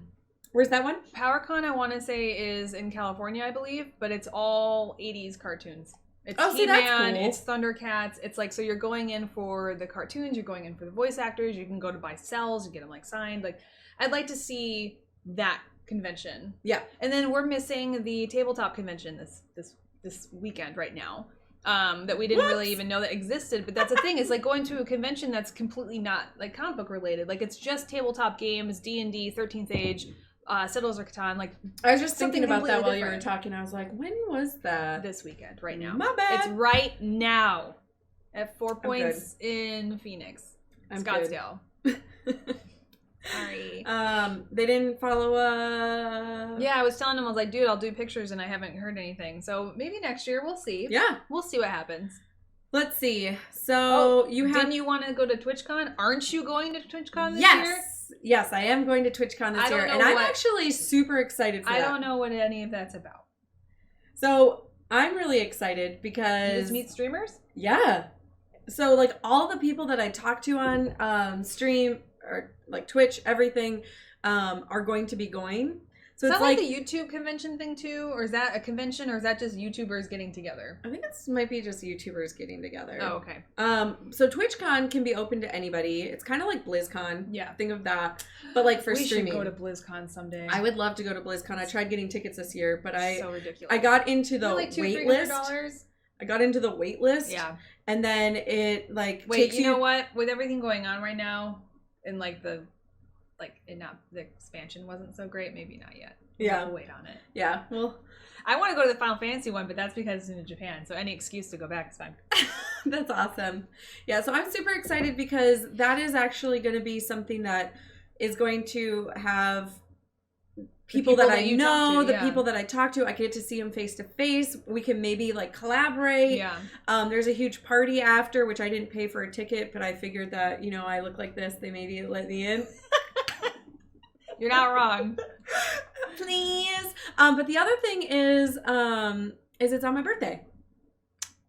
A: Where's that one?
B: PowerCon, I want to say, is in California, I believe, but it's all 80s cartoons. It's
A: He-Man,
B: that's cool. It's Thundercats. It's like, so you're going in for the cartoons, you're going in for the voice actors, you can go to buy cells, you get them like signed. Like, I'd like to see that convention.
A: Yeah.
B: And then we're missing the tabletop convention this weekend right now. That we didn't really even know that existed, but that's the thing. It's like going to a convention that's completely not like comic book related. Like, it's just tabletop games, D&D, 13th Age, Settlers of Catan. Like,
A: I was just thinking about that while you were talking. I was like, when was that?
B: This weekend, right now.
A: My bad.
B: It's right now at 4 Points in Phoenix, Scottsdale. Sorry.
A: They didn't follow
B: Yeah, I was telling him, I was like, dude, I'll do pictures, and I haven't heard anything. So maybe next year we'll see.
A: Yeah.
B: We'll see what happens.
A: Let's see. So
B: didn't you want to go to TwitchCon? Aren't you going to TwitchCon this year?
A: Yes, I am going to TwitchCon this year, and I'm actually super excited for that.
B: I don't know what any of that's about.
A: So I'm really excited because...
B: You just meet streamers?
A: Yeah. So, like, all the people that I talk to on stream, or like Twitch, everything, are going to be going. So
B: it's
A: it's
B: like the YouTube convention thing too, or is that a convention, or is that just YouTubers getting together?
A: I think it might be just YouTubers getting together.
B: Oh, okay.
A: So TwitchCon can be open to anybody. It's kind of like BlizzCon.
B: Yeah.
A: Think of that. But like for streaming.
B: We should go to BlizzCon someday.
A: I would love to go to BlizzCon. I tried getting tickets this year, but
B: so ridiculous.
A: I got into the
B: like
A: wait list.
B: $200-$300?
A: I got into the wait list.
B: Yeah.
A: And then it like
B: takes you know what? With everything going on right now, and like the expansion wasn't so great, maybe not yet.
A: Yeah.
B: We'll wait on it.
A: Yeah. Well,
B: I want to go to the Final Fantasy one, but that's because it's in Japan, so any excuse to go back is fine.
A: That's awesome. Yeah, so I'm super excited because that is actually going to be something that is going to have people that I know, the people that I talk to, I get to see them face to face. We can maybe like collaborate.
B: Yeah.
A: There's a huge party after, which I didn't pay for a ticket, but I figured that, you know, I look like this, they maybe let me in.
B: You're not wrong.
A: Please. But the other thing is it's on my birthday.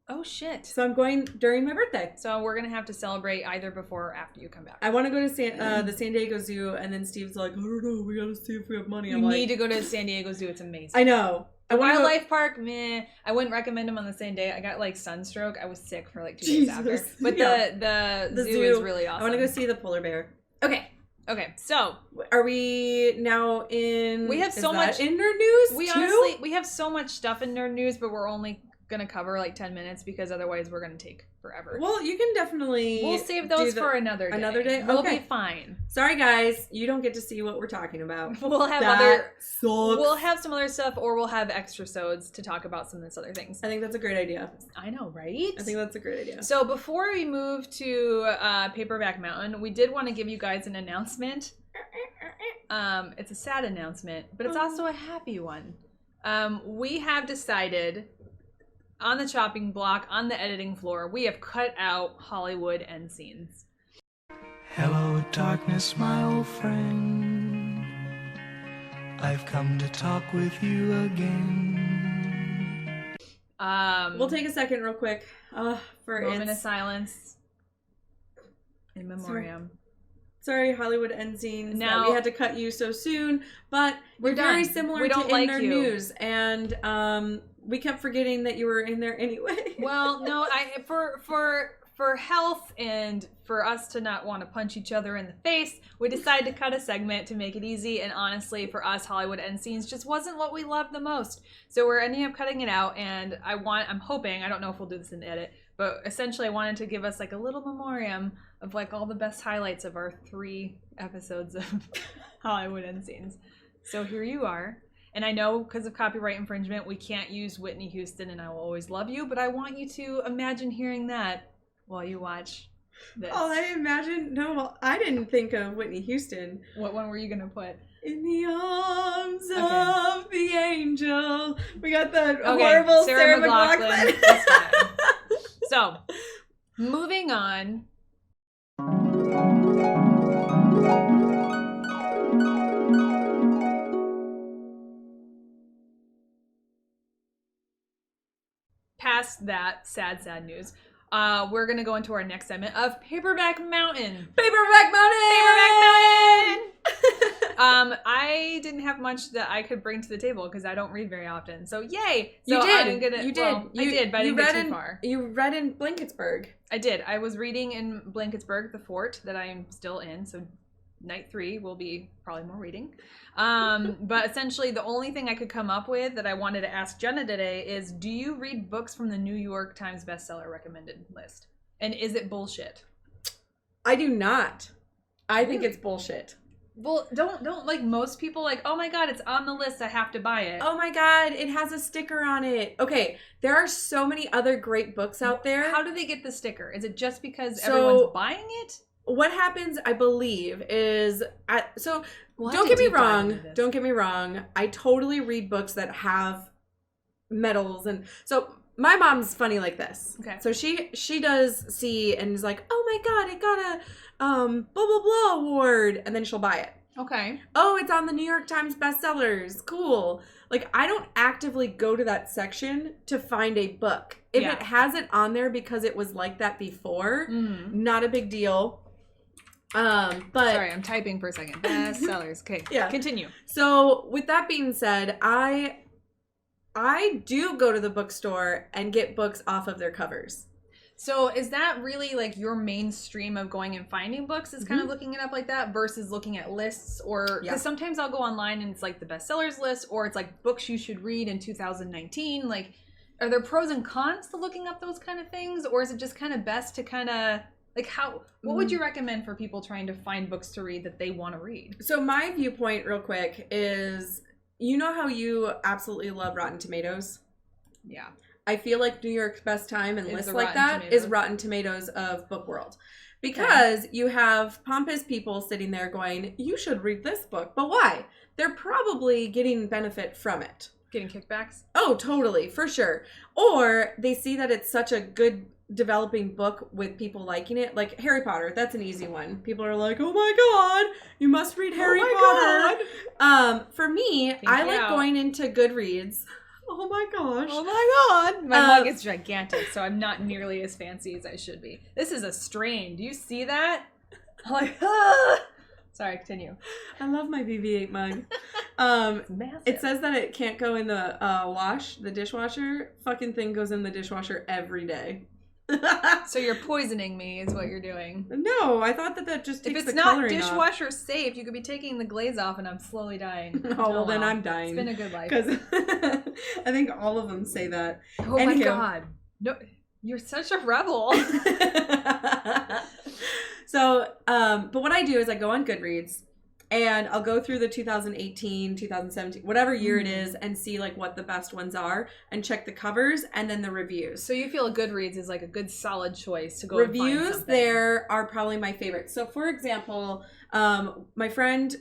B: Oh, shit.
A: So I'm going during my birthday.
B: So we're going to have to celebrate either before or after you come back.
A: I want to go to the San Diego Zoo, and then Steve's like, I don't know, we got to see if we have money.
B: You need to go to San Diego Zoo. It's amazing.
A: I know.
B: Wildlife Park, meh. I wouldn't recommend them on the same day. I got like sunstroke. I was sick for like 2 days after. But the zoo is really awesome.
A: I want to go see the polar bear.
B: Okay, so
A: are we now in?
B: We have so much
A: in nerd news.
B: We have so much stuff in nerd news, but we're only gonna cover like 10 minutes because otherwise we're gonna take forever.
A: Well, you can definitely.
B: We'll save those for another day.
A: Another day.
B: We'll be fine.
A: Sorry, guys, you don't get to see what we're talking about.
B: We'll have
A: sucks.
B: We'll have some other stuff, or we'll have extra sods to talk about some of these other things.
A: I think that's a great idea.
B: I know, right?
A: I think that's a great idea.
B: So before we move to Paperback Mountain, we did want to give you guys an announcement. It's a sad announcement, but it's also a happy one. We have decided on the chopping block, on the editing floor, we have cut out Hollywood end scenes.
C: Hello, darkness, my old friend. I've come to talk with you again.
A: We'll take a second real quick for a
B: moment of silence in memoriam.
A: Sorry, Hollywood end scenes.
B: Now
A: that we had to cut you so soon, but
B: we're
A: very similar
B: we don't
A: to
B: like
A: In Their
B: you.
A: News, and we kept forgetting that you were in there anyway.
B: Well, no, for health and for us to not want to punch each other in the face, we decided to cut a segment to make it easy. And honestly, for us, Hollywood end scenes just wasn't what we loved the most. So we're ending up cutting it out. And I'm hoping, I don't know if we'll do this in the edit, but essentially I wanted to give us like a little memoriam of like all the best highlights of our 3 episodes of Hollywood end scenes. So here you are. And I know because of copyright infringement, we can't use Whitney Houston and I Will Always Love You, but I want you to imagine hearing that while you watch this.
A: Oh, I I didn't think of Whitney Houston.
B: What one were you going to put?
A: In the arms of the angel. We got the horrible Sarah McLachlan.
B: That's fine. So, moving on. past that sad news, we're going to go into our next segment of Paperback Mountain.
A: Paperback Mountain!
B: Paperback Mountain! I didn't have much that I could bring to the table because I don't read very often. So yay! So
A: you did.
B: I'm gonna,
A: you did.
B: Well, I did, but I didn't get too far.
A: You read in BlanketsBurg.
B: I did. I was reading in BlanketsBurg, the fort that I am still in. So night 3 will be probably more reading. But essentially the only thing I could come up with that I wanted to ask Jenna today is, do you read books from the New York Times bestseller recommended list? And is it bullshit?
A: I do not. I think it's bullshit.
B: Well, don't like most people like, oh my god, it's on the list, I have to buy it.
A: Oh my god, it has a sticker on it. Okay, there are so many other great books out there.
B: How do they get the sticker? Is it just because everyone's buying it?
A: What happens, I believe, is don't get me wrong. I totally read books that have medals, and so my mom's funny like this.
B: Okay.
A: So she does see and is like, oh my god, it got a blah blah blah award, and then she'll buy it.
B: Okay.
A: Oh, it's on the New York Times bestsellers. Cool. Like, I don't actively go to that section to find a book. If it has it on there because it was like that before, not a big deal. But
B: sorry, I'm typing for a second. Bestsellers. Okay.
A: Yeah.
B: Continue.
A: So with that being said, I do go to the bookstore and get books off of their covers.
B: So is that really like your mainstream of going and finding books, is kind of looking it up like that versus looking at lists? Or because sometimes I'll go online and it's like the bestsellers list, or it's like books you should read in 2019. Like, are there pros and cons to looking up those kind of things? Or is it just kind of best to kind of like what would you recommend for people trying to find books to read that they want to read?
A: So my viewpoint real quick is, you know how you absolutely love Rotten Tomatoes?
B: Yeah.
A: I feel like New York's Best Time and lists like that is Rotten Tomatoes of Book World. Because you have pompous people sitting there going, you should read this book. But why? They're probably getting benefit from it.
B: Getting kickbacks?
A: Oh, totally. For sure. Or they see that it's such a good developing book with people liking it. Like Harry Potter. That's an easy one. People are like, oh my god, you must read Harry Potter. For me, I like going into Goodreads. Oh my gosh.
B: Oh my god. My mug is gigantic, so I'm not nearly as fancy as I should be. This is a strain. Do you see that? I'm like, Sorry, continue.
A: I love my BB-8 mug.
B: It's massive.
A: It says that it can't go in the dishwasher. Fucking thing goes in the dishwasher every day.
B: So you're poisoning me is what you're doing.
A: No, I thought that just takes the coloring off.
B: If it's not dishwasher safe, you could be taking the glaze off and I'm slowly dying.
A: Oh, well, then I'm dying.
B: It's been a good life.
A: Because I think all of them say that.
B: Oh my god. No, you're such a rebel.
A: So, but what I do is I go on Goodreads and I'll go through the 2018, 2017, whatever year it is, and see like what the best ones are and check the covers and then the reviews.
B: So you feel Goodreads is like a good solid choice to go
A: reviews
B: and find something.
A: There are probably my favorites. So for example, my friend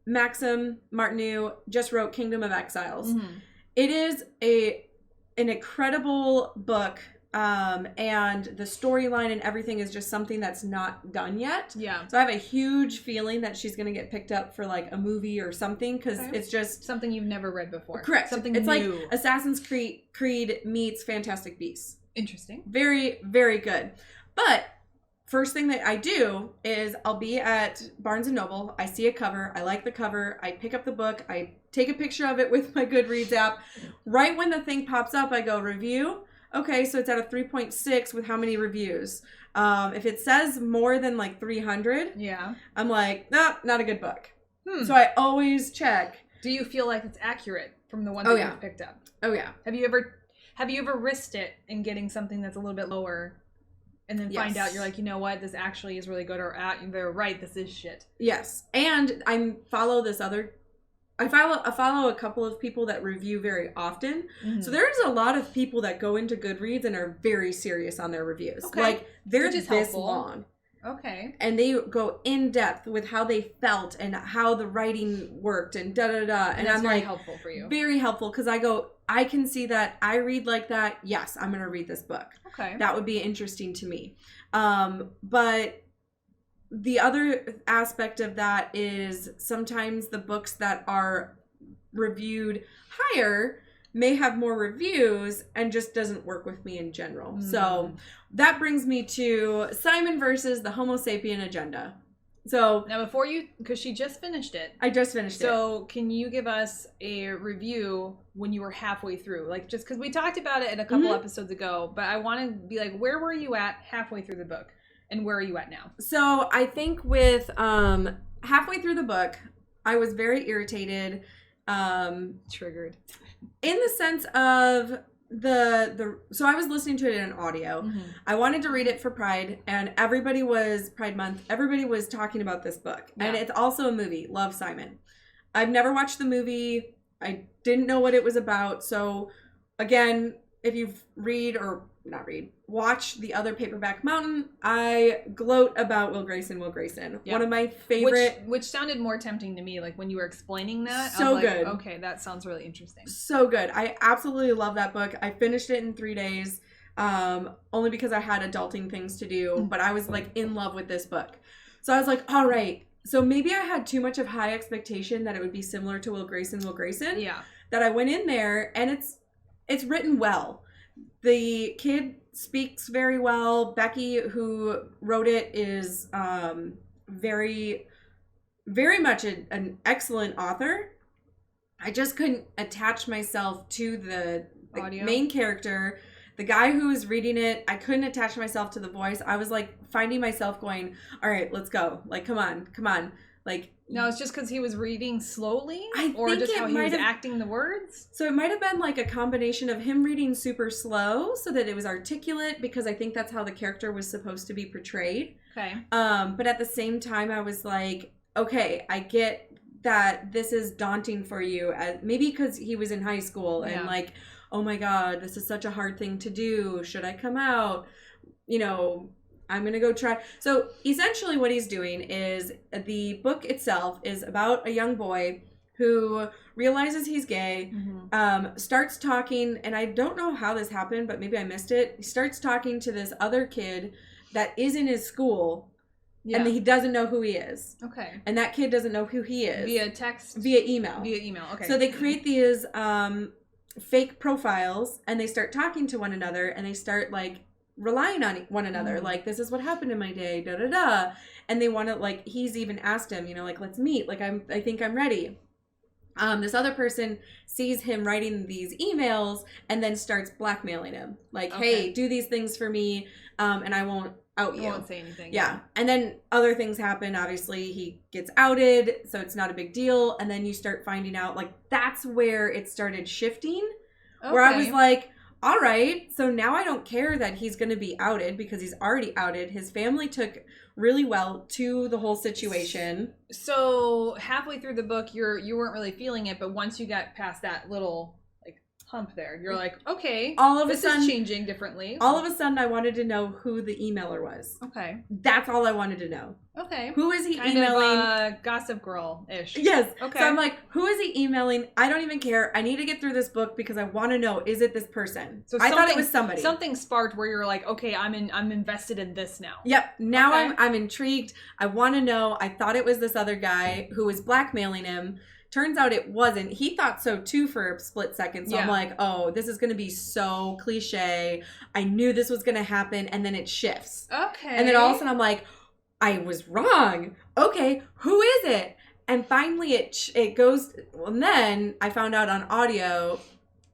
A: Maxim Martineau just wrote Kingdom of Exiles. It is an incredible book. And the storyline and everything is just something that's not done yet.
B: Yeah.
A: So I have a huge feeling that she's going to get picked up for like a movie or something because it's just
B: something you've never read before.
A: Correct.
B: Something
A: it's
B: new.
A: Like Assassin's Creed meets Fantastic Beasts.
B: Interesting.
A: Very, very good. But first thing that I do is I'll be at Barnes & Noble. I see a cover. I like the cover. I pick up the book. I take a picture of it with my Goodreads app. Right when the thing pops up, I go review. Okay, so it's at a 3.6 with how many reviews? If it says more than like 300, I'm like, no, not a good book. So I always check.
B: Do you feel like it's accurate from the ones that you've picked up?
A: Oh yeah.
B: Have you ever risked it in getting something that's a little bit lower, and then find out you're like, you know what, this actually is really good, or they're right, this is shit?
A: Yes, and I follow a couple of people that review very often. So there's a lot of people that go into Goodreads and are very serious on their reviews. Okay. Like they're this long.
B: Okay.
A: And they go in depth with how they felt and how the writing worked and da-da-da. And I'm like,
B: helpful for you.
A: Very helpful because I can see that I read like that. Yes, I'm going to read this book.
B: Okay.
A: That would be interesting to me. But the other aspect of that is sometimes the books that are reviewed higher may have more reviews and just doesn't work with me in general. So that brings me to Simon versus the Homo Sapien Agenda. So
B: now before you, because she just finished it.
A: I just finished it.
B: So can you give us a review when you were halfway through? Like, just because we talked about it in a couple episodes ago, but I want to be like, where were you at halfway through the book? And where are you at now?
A: So I think with halfway through the book, I was very irritated.
B: Triggered.
A: In the sense of so I was listening to it in audio. I wanted to read it for Pride, and everybody was Pride Month. Everybody was talking about this book, and it's also a movie. Love, Simon. I've never watched the movie. I didn't know what it was about. So again, if you've watch the other Paperback Mountain, I gloat about Will Grayson.
B: Yeah.
A: One of my favorite.
B: Which sounded more tempting to me, like when you were explaining that.
A: So
B: I was like,
A: good.
B: Okay, that sounds really interesting.
A: So good. I absolutely love that book. I finished it in 3 days, only because I had adulting things to do, but I was like in love with this book. So I was like, all right. So maybe I had too much of high expectation that it would be similar to Will Grayson.
B: Yeah.
A: That I went in there, and it's written well. The kid speaks very well. Becky, who wrote it, is very, very much an excellent author. I just couldn't attach myself to the main character. The guy who was reading it, I couldn't attach myself to the voice. I was like finding myself going, all right, let's go. Like, come on. Like,
B: no, it's just because he was reading slowly,
A: or
B: just how he was acting the words.
A: So it might have been like a combination of him reading super slow so that it was articulate, because I think that's how the character was supposed to be portrayed.
B: Okay.
A: But at the same time, I was like, okay, I get that this is daunting for you, maybe because he was in high school and like, oh my God, this is such a hard thing to do. Should I come out? You know, I'm going to go try. So essentially what he's doing is, the book itself is about a young boy who realizes he's gay, starts talking, and I don't know how this happened, but maybe I missed it. He starts talking to this other kid that is in his school, and he doesn't know who he is.
B: Okay.
A: And that kid doesn't know who he is.
B: Via text?
A: Via email.
B: Okay.
A: So they create these fake profiles, and they start talking to one another, and they start like relying on one another. Like, this is what happened in my day, da da da. And they want to, like, he's even asked him, you know, like, let's meet. Like, I think I'm ready. This other person sees him writing these emails and then starts blackmailing him. Like, hey, do these things for me, and I won't out you.
B: I won't say anything.
A: Yeah. And then other things happen. Obviously, he gets outed, so it's not a big deal. And then you start finding out, like, that's where it started shifting. Where I was like, all right, so now I don't care that he's going to be outed, because he's already outed. His family took really well to the whole situation.
B: So halfway through the book, you weren't really feeling it, but once you got past that little like hump there, you're like, okay, this is changing differently.
A: All of a sudden, I wanted to know who the emailer was.
B: Okay,
A: that's all I wanted to know.
B: Okay,
A: who is he
B: kind
A: emailing?
B: Of, Gossip Girl-ish.
A: Yes.
B: Okay.
A: So I'm like, who is he emailing? I don't even care. I need to get through this book because I want to know, is it this person? So I thought it was somebody.
B: Something sparked where you're like, okay, I'm invested in this now.
A: Yep. Now I'm intrigued. I want to know. I thought it was this other guy who was blackmailing him. Turns out it wasn't. He thought so too for a split second. So I'm like, oh, this is going to be so cliche. I knew this was going to happen. And then it shifts.
B: Okay.
A: And then all of a sudden I'm like, I was wrong. Okay, who is it? And finally it goes, and then I found out on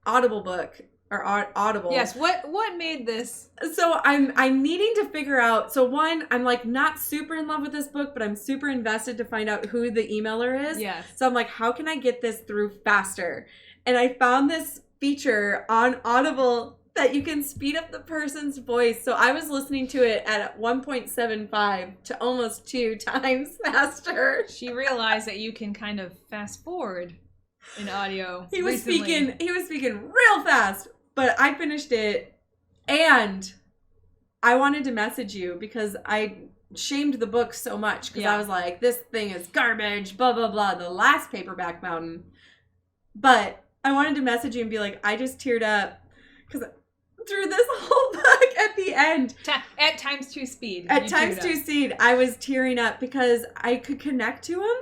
A: Audible book, or Audible.
B: Yes, what made this?
A: So I'm needing to figure out, so one, I'm like not super in love with this book, but I'm super invested to find out who the emailer is.
B: Yes.
A: So I'm like, how can I get this through faster? And I found this feature on Audible that you can speed up the person's voice. So I was listening to it at 1.75 to almost 2 times faster.
B: She realized that you can kind of fast forward in audio.
A: He was speaking real fast, but I finished it, and I wanted to message you because I shamed the book so much, because I was like, this thing is garbage, blah blah blah, the last Paperback Mountain. But I wanted to message you and be like, I just teared up because through this whole book at the end.
B: At times 2 speed.
A: At times 2 speed, I was tearing up because I could connect to him.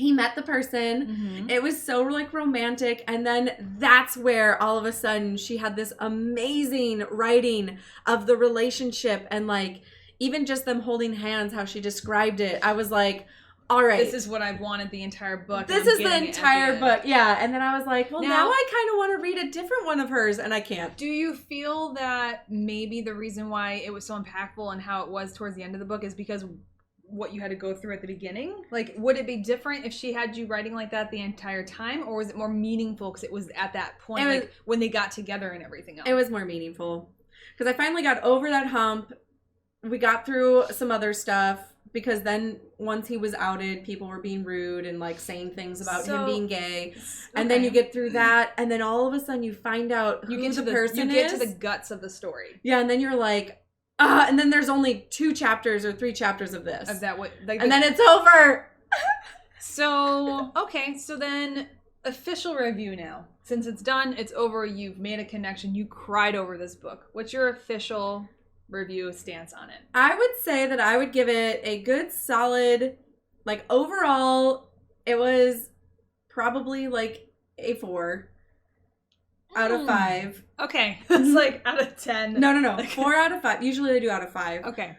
A: he met the person.
B: Mm-hmm.
A: It was so like romantic. And then that's where all of a sudden she had this amazing writing of the relationship and like even just them holding hands, how she described it. I was like, all right.
B: This is what I've wanted the entire book.
A: This is the entire book. Yeah. And then I was like, well, now I kind of want to read a different one of hers and I can't.
B: Do you feel that maybe the reason why it was so impactful and how it was towards the end of the book is because what you had to go through at the beginning? Like, would it be different if she had you writing like that the entire time, or was it more meaningful because it was at that point, like when they got together and everything else?
A: It was more meaningful because I finally got over that hump. We got through some other stuff because then once he was outed, people were being rude and like saying things about him being gay. And then you get through that, and then all of a sudden you find out who the person is.
B: You get to the guts of the story.
A: Yeah, and then you're like, and then there's only 2 chapters or 3 chapters of this.
B: Of that,
A: and then it's over.
B: So, okay, so then official review now. Since it's done, it's over, you've made a connection, you cried over this book. What's your official review stance on it?
A: I would say that I would give it a good solid, like overall, it was probably like a 4 out of 5.
B: Okay. It's like out of 10.
A: No. 4 out of 5. Usually they do out of 5.
B: Okay.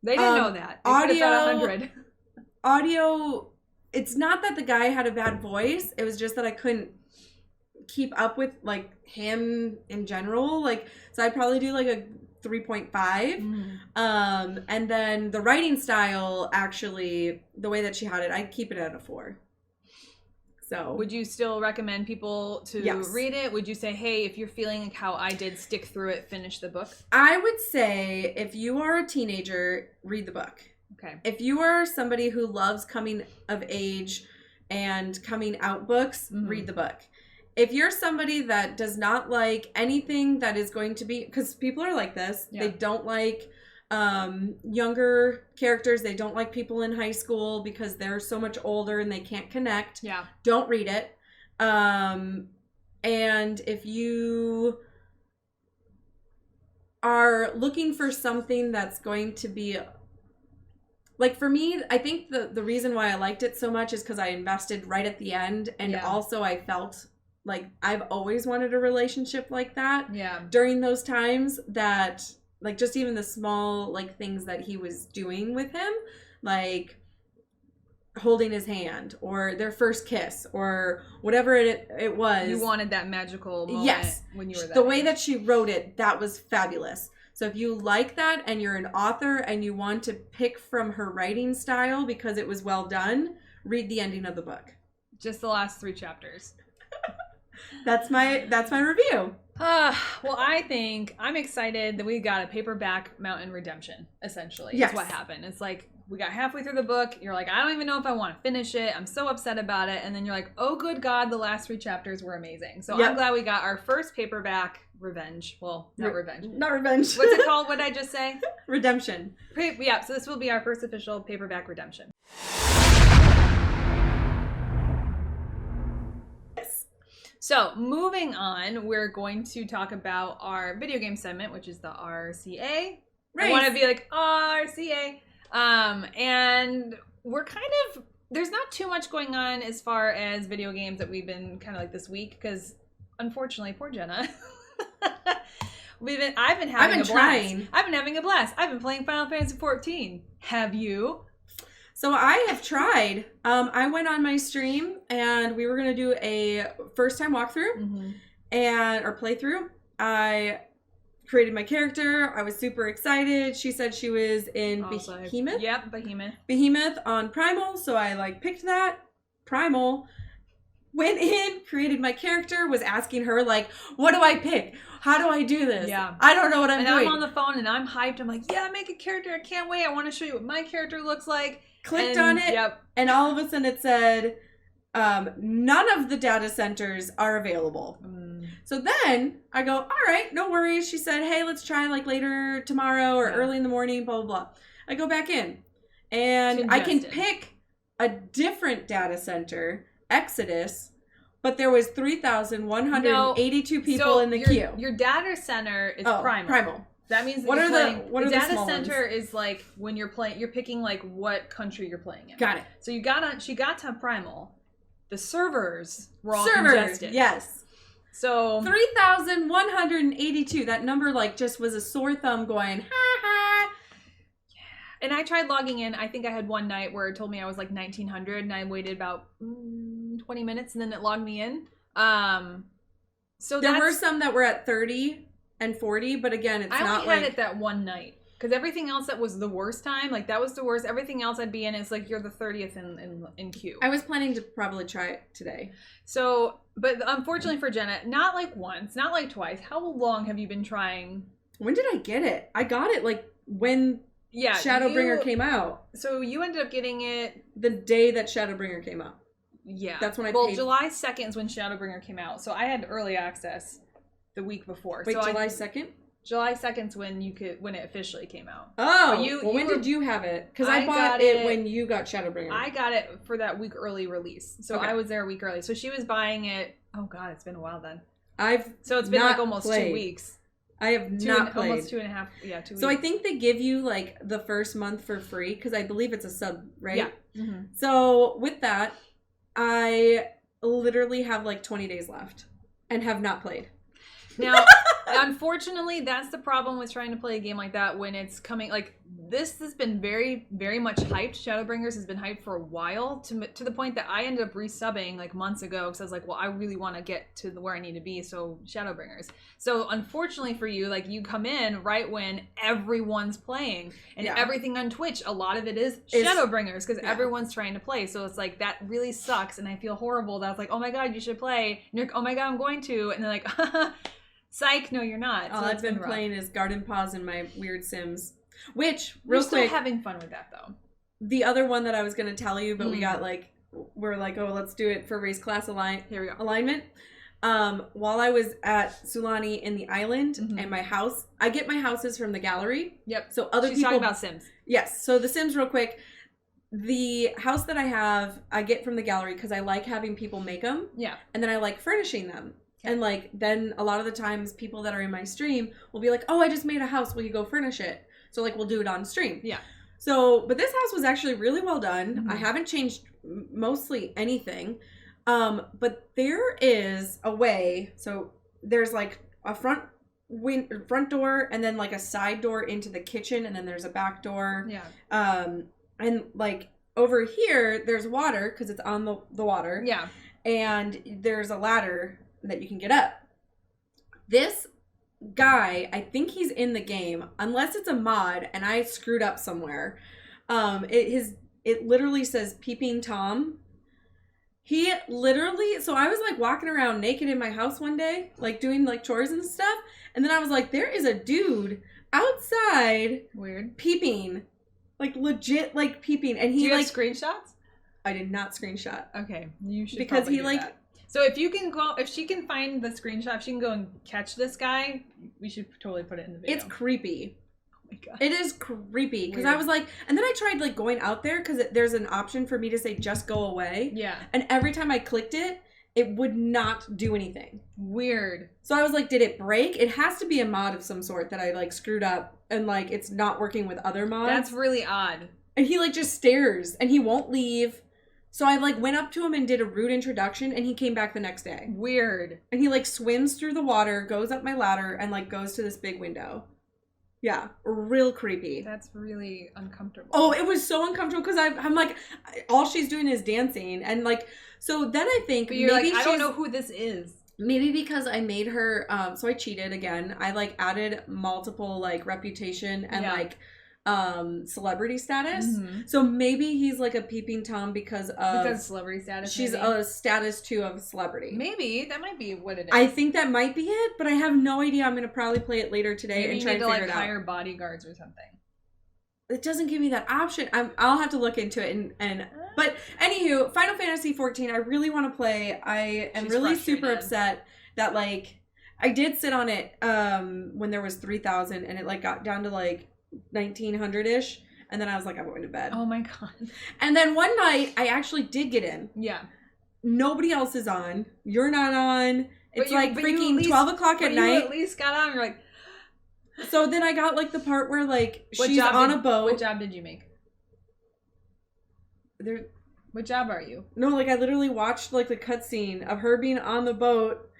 B: They didn't know that. They audio, 100.
A: Audio, it's not that the guy had a bad voice. It was just that I couldn't keep up with like him in general. Like, so I'd probably do like a 3.5. And then the writing style, actually, the way that she had it, I'd keep it at a 4. So
B: would you still recommend people to read it? Would you say, hey, if you're feeling like how I did, stick through it, finish the book?
A: I would say if you are a teenager, read the book.
B: Okay.
A: If you are somebody who loves coming of age and coming out books, read the book. If you're somebody that does not like anything that is going to be, because people are like this, they don't like younger characters. They don't like people in high school because they're so much older and they can't connect.
B: Yeah.
A: Don't read it. And if you are looking for something that's going to be, like for me, I think the reason why I liked it so much is because I invested right at the end. And also I felt like I've always wanted a relationship like that.
B: Yeah.
A: During those times that, like, just even the small, like, things that he was doing with him, like holding his hand or their first kiss or whatever it was.
B: You wanted that magical moment when you were that
A: The way that she wrote it, that was fabulous. So if you like that and you're an author and you want to pick from her writing style because it was well done, read the ending of the book.
B: Just the last 3 chapters.
A: That's my review.
B: Well, I think I'm excited that we got a paperback Mountain redemption, essentially. Yes. Is what happened. It's like we got halfway through the book. You're like, I don't even know if I want to finish it. I'm so upset about it. And then you're like, oh, good God, the last 3 chapters were amazing. So I'm glad we got our first paperback revenge. Well, not revenge.
A: Not revenge.
B: What's it called? What did I just say?
A: Redemption.
B: So this will be our first official paperback redemption. So, moving on, we're going to talk about our video game segment, which is the RCA. Right. I want to be like, RCA. And we're kind of, there's not too much going on as far as video games that we've been kind of like this week, because unfortunately, poor Jenna. I've been having a blast. I've been playing Final Fantasy 14. Have you?
A: So I have tried. I went on my stream and we were going to do a first time walkthrough or playthrough. I created my character. I was super excited. She said she was in Behemoth.
B: Yep, Behemoth.
A: Behemoth on Primal. So I picked that. Primal. Went in, created my character, was asking her what do I pick? How do I do this?
B: Yeah.
A: I don't know what I'm doing.
B: And I'm on the phone and I'm hyped. I'm like, make a character. I can't wait. I want to show you what my character looks like.
A: Clicked on it, and all of a sudden it said, none of the data centers are available. So then I go, all right, no worries. She said, hey, let's try later tomorrow or early in the morning, blah, blah, blah. I go back in, and I can pick a different data center, Exodus, but there was 3,182 people in the queue.
B: Your data center is Primal. That means that
A: what
B: you're
A: are
B: playing,
A: the
B: data
A: small
B: center
A: ones?
B: is like when you're playing, you're picking like what country you're playing in.
A: Got it.
B: So she got to Primal. The servers were all congested.
A: Yes.
B: So
A: 3,182. That number like just was a sore thumb going, ha ha.
B: And I tried logging in. I think I had one night where it told me I was like 1,900 and I waited about 20 minutes and then it logged me in. So
A: there were some that were at 30 and 40, but again, it's
B: I
A: not
B: only had it that one night. Because everything else that was the worst time, like that was the worst. Everything else I'd be in is like you're the 30th in queue.
A: I was planning to probably try it today.
B: So, but unfortunately for Jenna, not like once, not like twice. How long have you been trying?
A: When did I get it? I got it like when Shadowbringer came out.
B: So you ended up getting it
A: the day that Shadowbringer came out.
B: Yeah.
A: That's when I
B: paid.
A: paid.
B: July 2nd is when Shadowbringer came out. So I had early access the week before.
A: Wait,
B: so
A: July 2nd?
B: July 2nd's when when it officially came out.
A: Oh, when did you have it? Because I bought it when you got Shadowbringer.
B: I got it for that week early release. So I was there a week early. So she was buying it. Oh God, it's been a while then.
A: So
B: it's been like almost 2 weeks.
A: I have not played.
B: Almost 2.5. Yeah, 2 weeks.
A: So I think they give you like the first month for free because I believe it's a sub, right?
B: Yeah. Mm-hmm.
A: So with that, I literally have like 20 days left and have not played.
B: Now, unfortunately, that's the problem with trying to play a game like that when it's coming. Like, this has been very, very much hyped. Shadowbringers has been hyped for a while to the point that I ended up resubbing like months ago because I was like, well, I really want to get to where I need to be. So Shadowbringers. So unfortunately for you, like you come in right when everyone's playing and everything on Twitch, a lot of it is Shadowbringers because everyone's trying to play. So it's like, that really sucks. And I feel horrible that I was like, oh my God, you should play. And you're like, oh my God, I'm going to. And they're like, psych, no, you're not.
A: All I've been playing is Garden Paws and my weird Sims. Which,
B: real quick, still having fun with that though.
A: The other one that I was going to tell you, but we're like, oh, let's do it for race class alignment. While I was at Sulani in the island and my house, I get my houses from the gallery.
B: Yep.
A: So other
B: She's
A: people
B: talking about Sims.
A: Yes. So the Sims, real quick. The house that I have, I get from the gallery because I like having people make them. Yeah. And then I like furnishing them. And like then a lot of the times people that are in my stream will be like, oh, I just made a house. Will you go furnish it? So like we'll do it on stream. Yeah. So, but this house was actually really well done. Mm-hmm. I haven't changed mostly anything. But there is a way. So there's like a front door and then like a side door into the kitchen. And then there's a back door. Yeah. And like over here, there's water because it's on the water. Yeah. And there's a ladder that you can get up. This guy, I think he's in the game, unless it's a mod and I screwed up somewhere. It literally says Peeping Tom. He literally, so I was like walking around naked in my house one day, like doing like chores and stuff, and then I was like, there is a dude outside, weird, peeping, like legit, like peeping, and he. Do you
B: have screenshots?
A: I did not screenshot.
B: Okay, you should
A: because he like.
B: That. So if she can find the screenshot, if she can go and catch this guy, we should totally put it in the video.
A: It's creepy. Oh my God. It is creepy. Because I was like, and then I tried like going out there because there's an option for me to say just go away. Yeah. And every time I clicked it, it would not do anything.
B: Weird.
A: So I was like, did it break? It has to be a mod of some sort that I like screwed up and like it's not working with other mods.
B: That's really odd.
A: And he like just stares and he won't leave. So I like went up to him and did a rude introduction and he came back the next day.
B: Weird.
A: And he like swims through the water, goes up my ladder and like goes to this big window. Yeah, real creepy.
B: That's really uncomfortable.
A: Oh, it was so uncomfortable because I'm like, all she's doing is dancing. And like, so then I think
B: but you're maybe like, I don't know who this is.
A: Maybe because I made her, so I cheated again. I like added multiple like reputation and like celebrity status. Mm-hmm. So maybe he's like a Peeping Tom because
B: celebrity status.
A: She's a status 2 of celebrity.
B: Maybe that might be what it is.
A: I think that might be it, but I have no idea. I'm gonna probably play it later today and try to figure it out.
B: Hire bodyguards or something.
A: It doesn't give me that option. I'll have to look into it but anywho, Final Fantasy 14 I really want to play. I am really super upset that like I did sit on it when there was 3,000 and it like got down to like 1,900-ish, and then I was like, I'm going to bed.
B: Oh my God.
A: And then one night I actually did get in.
B: Yeah.
A: Nobody else is on. You're not on. It's like freaking 12 o'clock at night.
B: You at least got on. You're like,
A: So then I got like the part where like
B: What
A: she's on a boat.
B: What job did you make? What job are you?
A: No, like I literally watched like the cutscene of her being on the boat,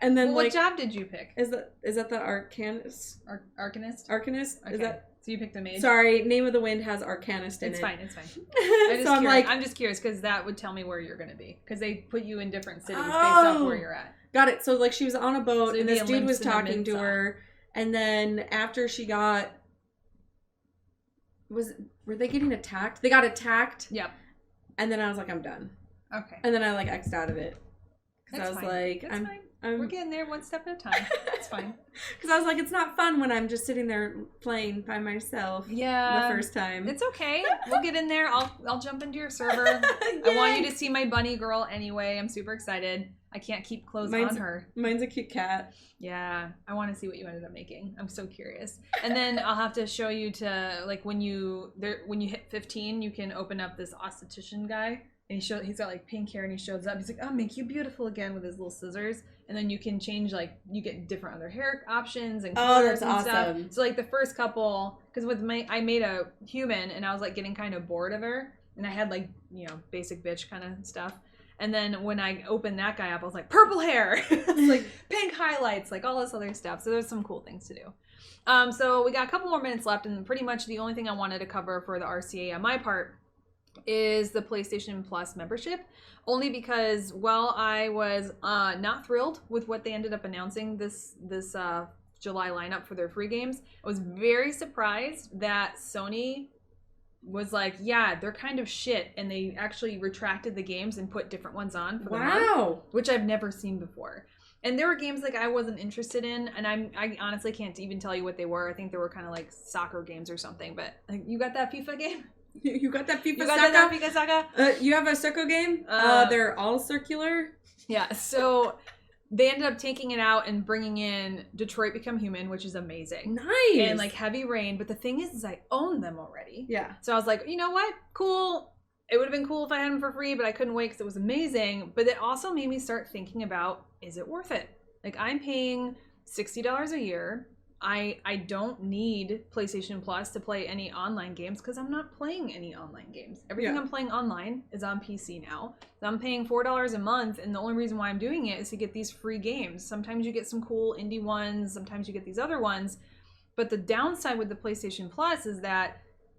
A: and then
B: what job did you pick?
A: Is that the arcanist?
B: Arcanist?
A: Arcanist?
B: Okay.
A: Is that?
B: So you picked the mage?
A: Sorry, Name of the Wind has arcanist in it.
B: It's fine. I'm just curious because that would tell me where you're going to be because they put you in different cities based off where you're at.
A: Got it. So like she was on a boat
B: So
A: and this dude was talking to her, and then after she got, were they getting attacked? They got attacked.
B: Yep.
A: And then I was like, I'm done.
B: Okay.
A: And then I like X'd out of it because I was like,
B: That's fine. We're getting there one step at a time. That's fine.
A: Because I was like, it's not fun when I'm just sitting there playing by myself.
B: Yeah.
A: The first time.
B: It's okay. We'll get in there. I'll jump into your server. I want you to see my bunny girl anyway. I'm super excited. I can't keep clothes on her.
A: Mine's a cute cat.
B: Yeah. I want to see what you ended up making. I'm so curious. And then I'll have to show you to like when you hit 15, you can open up this esthetician guy. And he's got like pink hair and he shows up. He's like, I'll make you beautiful again with his little scissors. And then you can change like, you get different other hair options and colors and stuff. So like the first couple, because I made a human and I was like getting kind of bored of her. And I had like, basic bitch kind of stuff. And then when I opened that guy up, I was like, purple hair. Like pink highlights, like all this other stuff. So there's some cool things to do. So we got a couple more minutes left and pretty much the only thing I wanted to cover for the RCA on my part is the PlayStation Plus membership, only because while I was not thrilled with what they ended up announcing this July lineup for their free games, I was very surprised that Sony was like, yeah, they're kind of shit, and they actually retracted the games and put different ones on for the month, which I've never seen before. And there were games like I wasn't interested in, and I honestly can't even tell you what they were. I think they were kind of like soccer games or something, but like, you got that FIFA game?
A: You got that FIFA
B: You got that FIFA Saga?
A: You have a Circo game? They're all circular?
B: Yeah, so they ended up taking it out and bringing in Detroit Become Human, which is amazing.
A: Nice!
B: And like Heavy Rain, but the thing is I own them already.
A: Yeah.
B: So I was like, you know what? Cool. It would have been cool if I had them for free, but I couldn't wait because it was amazing. But it also made me start thinking about, is it worth it? Like I'm paying $60 a year. I don't need PlayStation Plus to play any online games because I'm not playing any online games. Everything I'm playing online is on PC now. So I'm paying $4 a month, and the only reason why I'm doing it is to get these free games. Sometimes you get some cool indie ones, sometimes you get these other ones. But the downside with the PlayStation Plus is that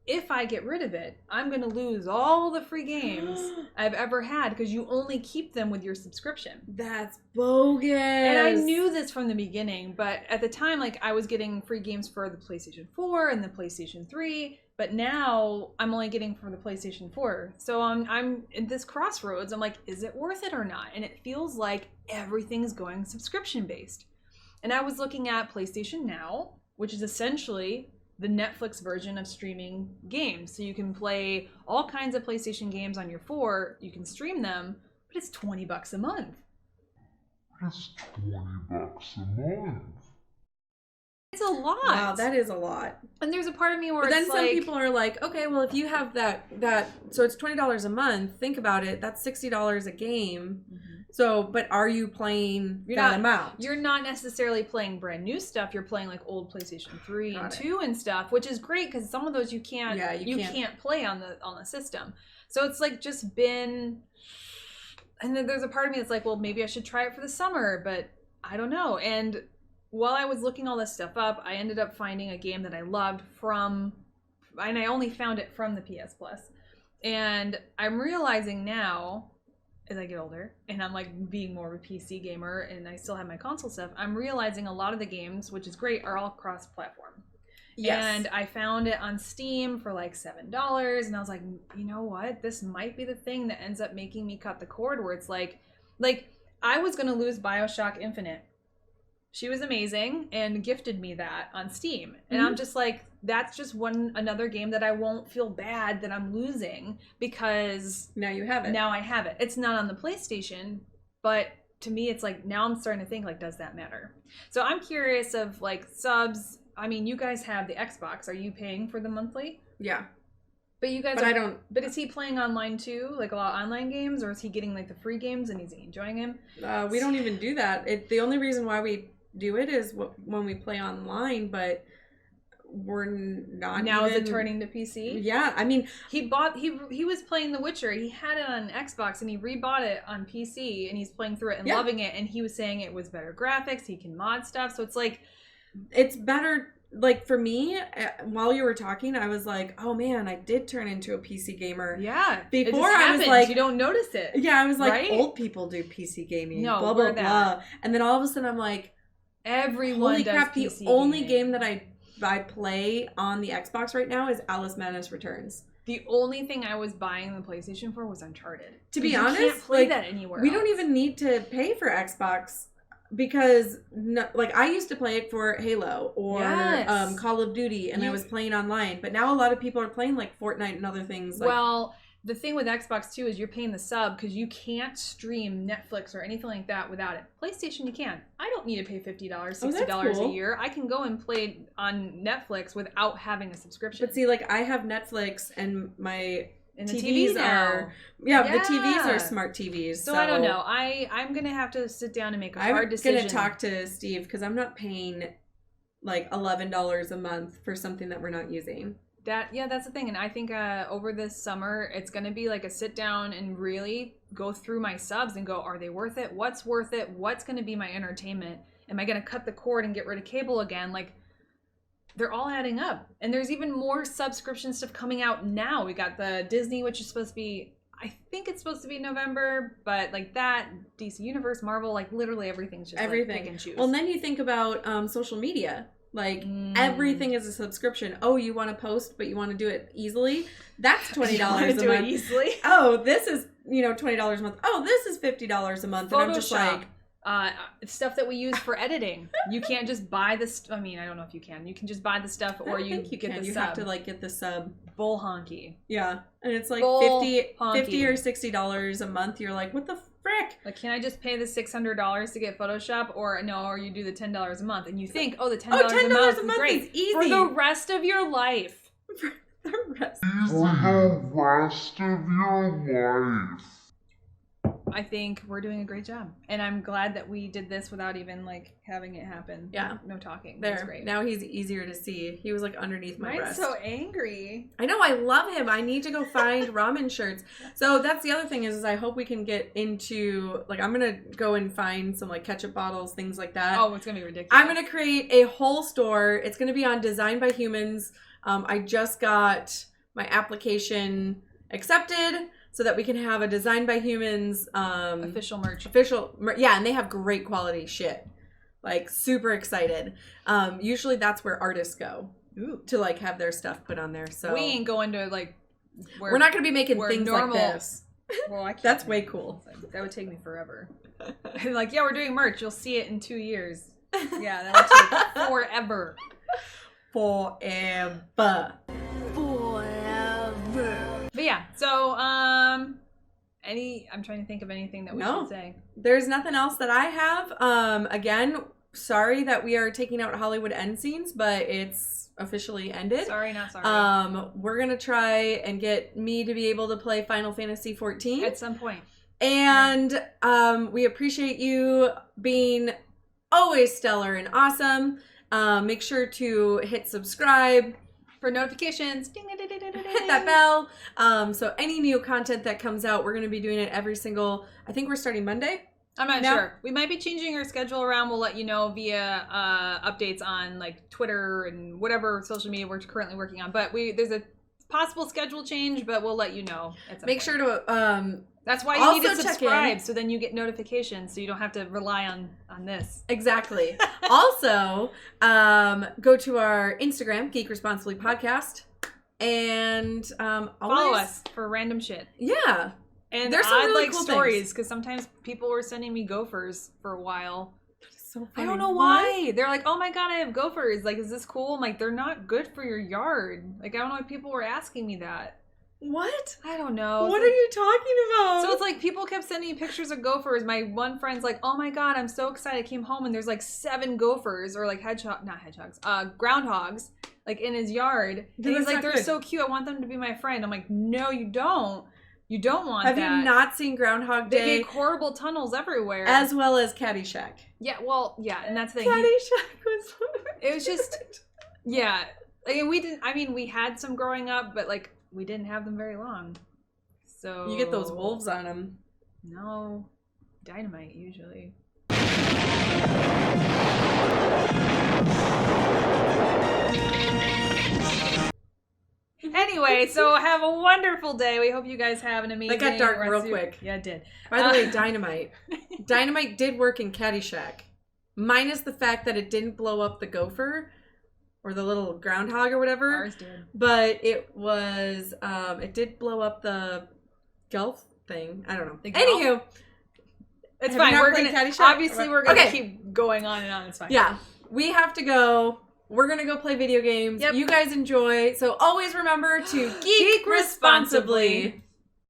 B: if I get rid of it, I'm going to lose all the free games I've ever had because you only keep them with your subscription.
A: That's bogus.
B: And I knew this from the beginning, but at the time, like I was getting free games for the PlayStation 4 and the PlayStation 3, but now I'm only getting for the PlayStation 4. So I'm in this crossroads. I'm like, is it worth it or not? And it feels like everything's going subscription based. And I was looking at PlayStation Now, which is essentially the Netflix version of streaming games. So you can play all kinds of PlayStation games on your 4, you can stream them, but it's $20 a month.
C: It's $20 a month.
B: It's a lot.
A: Wow, that is a lot.
B: And there's a part of me where
A: but then
B: it's
A: some
B: like,
A: people are like, okay, well if you have that so it's $20 a month, think about it, that's $60 a game. Mm-hmm. So, but are you playing that amount?
B: You're not necessarily playing brand new stuff. You're playing like old PlayStation 3 and 2 and stuff, which is great because some of those you can't can't play on the system. So it's like just been, and then there's a part of me that's like, well, maybe I should try it for the summer, but I don't know. And while I was looking all this stuff up, I ended up finding a game that I loved and I only found it from the PS Plus. And I'm realizing now, as I get older and I'm like being more of a PC gamer and I still have my console stuff, I'm realizing a lot of the games, which is great, are all cross-platform. Yes. And I found it on Steam for like $7 and I was like, you know what? This might be the thing that ends up making me cut the cord where it's like I was going to lose BioShock Infinite. She was amazing and gifted me that on Steam. And I'm just like, that's just another game that I won't feel bad that I'm losing because
A: now you have it.
B: Now I have it. It's not on the PlayStation, but to me, it's like, now I'm starting to think like, does that matter? So I'm curious of like subs. I mean, you guys have the Xbox. Are you paying for the monthly?
A: Yeah.
B: But you guys
A: But I don't.
B: But is he playing online too? Like a lot of online games? Or is he getting like the free games and he's enjoying them?
A: We don't even do that. The only reason why we do it is when we play online, but we're not
B: now
A: even...
B: is it turning to PC?
A: Yeah, I mean...
B: He was playing The Witcher. He had it on Xbox and he rebought it on PC and he's playing through it and loving it. And he was saying it was better graphics. He can mod stuff. So it's like...
A: It's better... Like, for me, while you were talking, I was like, oh, man, I did turn into a PC gamer.
B: Yeah.
A: Before, I was like...
B: You don't notice it.
A: Yeah, I was like,
B: right?
A: old people do PC gaming.
B: No,
A: blah, blah, blah. And then all of a sudden, I'm like...
B: Everyone
A: holy
B: does
A: crap,
B: PC
A: the only
B: gaming.
A: game that I play on the Xbox right now is Alice Madness Returns.
B: The only thing I was buying the PlayStation for was Uncharted.
A: To be honest,
B: you can't play that anywhere
A: we
B: else.
A: don't even need to pay for Xbox because, like, I used to play it for Halo or Call of Duty, and I was playing online. But now a lot of people are playing, like, Fortnite and other things. Like,
B: well, the thing with Xbox, too, is you're paying the sub because you can't stream Netflix or anything like that without it. PlayStation, you can. I don't need to pay $50, $60 a year. I can go and play on Netflix without having a subscription.
A: But see, like, I have Netflix and my...
B: And
A: the
B: TVs
A: are the TVs are smart TVs.
B: So I don't know. I'm gonna have to sit down and make a hard decision.
A: I'm gonna talk to Steve because I'm not paying like $11 a month for something that we're not using.
B: That's the thing. And I think over this summer it's gonna be like a sit down and really go through my subs and go, are they worth it? What's worth it? What's gonna be my entertainment? Am I gonna cut the cord and get rid of cable again? Like, they're all adding up. And there's even more subscription stuff coming out now. We got the Disney, which is supposed to be, I think it's supposed to be November, but like that, DC Universe, Marvel, like literally everything's just like pick and choose.
A: Well, and then you think about social media. Like, everything is a subscription. Oh, you want to post, but you want to do it easily? That's $20 a month.
B: Do it easily?
A: Oh, this is, $20 a month. Oh, this is $50 a month.
B: Photoshop.
A: And I'm just like...
B: stuff that we use for editing. You can't just buy this. I mean, I don't know if you can. You can just buy the stuff, or you get the sub.
A: You have to like get the sub.
B: Bull honky.
A: Yeah, and it's like $50 or $60 a month. You're like, what the frick?
B: Like, can I just pay the $600 to get Photoshop, or no? Or you do the $10 a month, and you think, oh, the $10 a month is great
A: is easy
B: for the rest of your life.
A: For the rest
C: of your life.
B: I think we're doing a great job, and I'm glad that we did this without even like having it happen.
A: Yeah,
B: no talking.
A: There,
B: that's great.
A: Now he's easier to see. He was like underneath my breast.
B: Mine's so angry.
A: I know. I love him. I need to go find ramen shirts. So that's the other thing is I hope we can get into like I'm gonna go and find some like ketchup bottles, things like that.
B: Oh, it's gonna be ridiculous.
A: I'm gonna create a whole store. It's gonna be on Design by Humans. I just got my application accepted. So that we can have a Design by Humans
B: official merch.
A: Yeah, and they have great quality shit. Like, super excited. Usually that's where artists go to like have their stuff put on there. So
B: we ain't going to like
A: we're not going to be making things like this.
B: Well, I can't.
A: That's way cool.
B: That would take me forever. Like, yeah, we're doing merch. You'll see it in 2 years. Yeah, that would take forever.
A: Forever.
B: But yeah, so I'm trying to think of anything that we should say.
A: There's nothing else that I have. Again, sorry that we are taking out Hollywood end scenes, but it's officially ended.
B: Sorry, not sorry.
A: We're gonna try and get me to be able to play Final Fantasy 14
B: at some point.
A: And we appreciate you being always stellar and awesome. Make sure to hit subscribe
B: for notifications.
A: Hit that bell. So any new content that comes out, we're going to be doing it every single, I think we're starting Monday.
B: I'm not sure. We might be changing our schedule around. We'll let you know via updates on like Twitter and whatever social media we're currently working on. But there's a possible schedule change, but we'll let you know.
A: Make sure to
B: that's why you need to subscribe, so then you get notifications, so you don't have to rely on this.
A: Exactly. Also, go to our Instagram, Geek Responsibly Podcast, and
B: follow us for random shit.
A: Yeah.
B: And there's some really cool stories, because sometimes people were sending me gophers for a while.
A: So funny.
B: I don't know why. They're like, oh my god, I have gophers. Like, is this cool? I'm like, they're not good for your yard. Like, I don't know why people were asking me that.
A: What?
B: I don't know.
A: What are you talking about?
B: So it's like people kept sending me pictures of gophers. My one friend's like, oh my god, I'm so excited. I came home and there's like 7 gophers or like groundhogs, like in his yard. And he's like, they're so cute. I want them to be my friend. I'm like, no, you don't. You don't want that.
A: Have you not seen Groundhog Day?
B: They make horrible tunnels everywhere.
A: As well as Caddyshack.
B: Yeah, well, yeah, and that's the thing.
A: Caddyshack was...
B: It was just... Yeah. Like, we didn't. I mean, we had some growing up, but like we didn't have them very long. So
A: you get those wolves on them.
B: No, dynamite usually. Anyway, so have a wonderful day. We hope you guys have an amazing.
A: That got dark real quick.
B: Yeah, it did.
A: By the way, dynamite. Dynamite did work in Caddyshack, minus the fact that it didn't blow up the gopher or the little groundhog or whatever.
B: Ours did.
A: But it was, it did blow up the golf thing. I don't know.
B: Anywho, it's fine. We're gonna keep going on and on. It's fine.
A: Yeah, we have to go. We're gonna go play video games.
B: Yep.
A: You guys enjoy. So always remember to geek responsibly.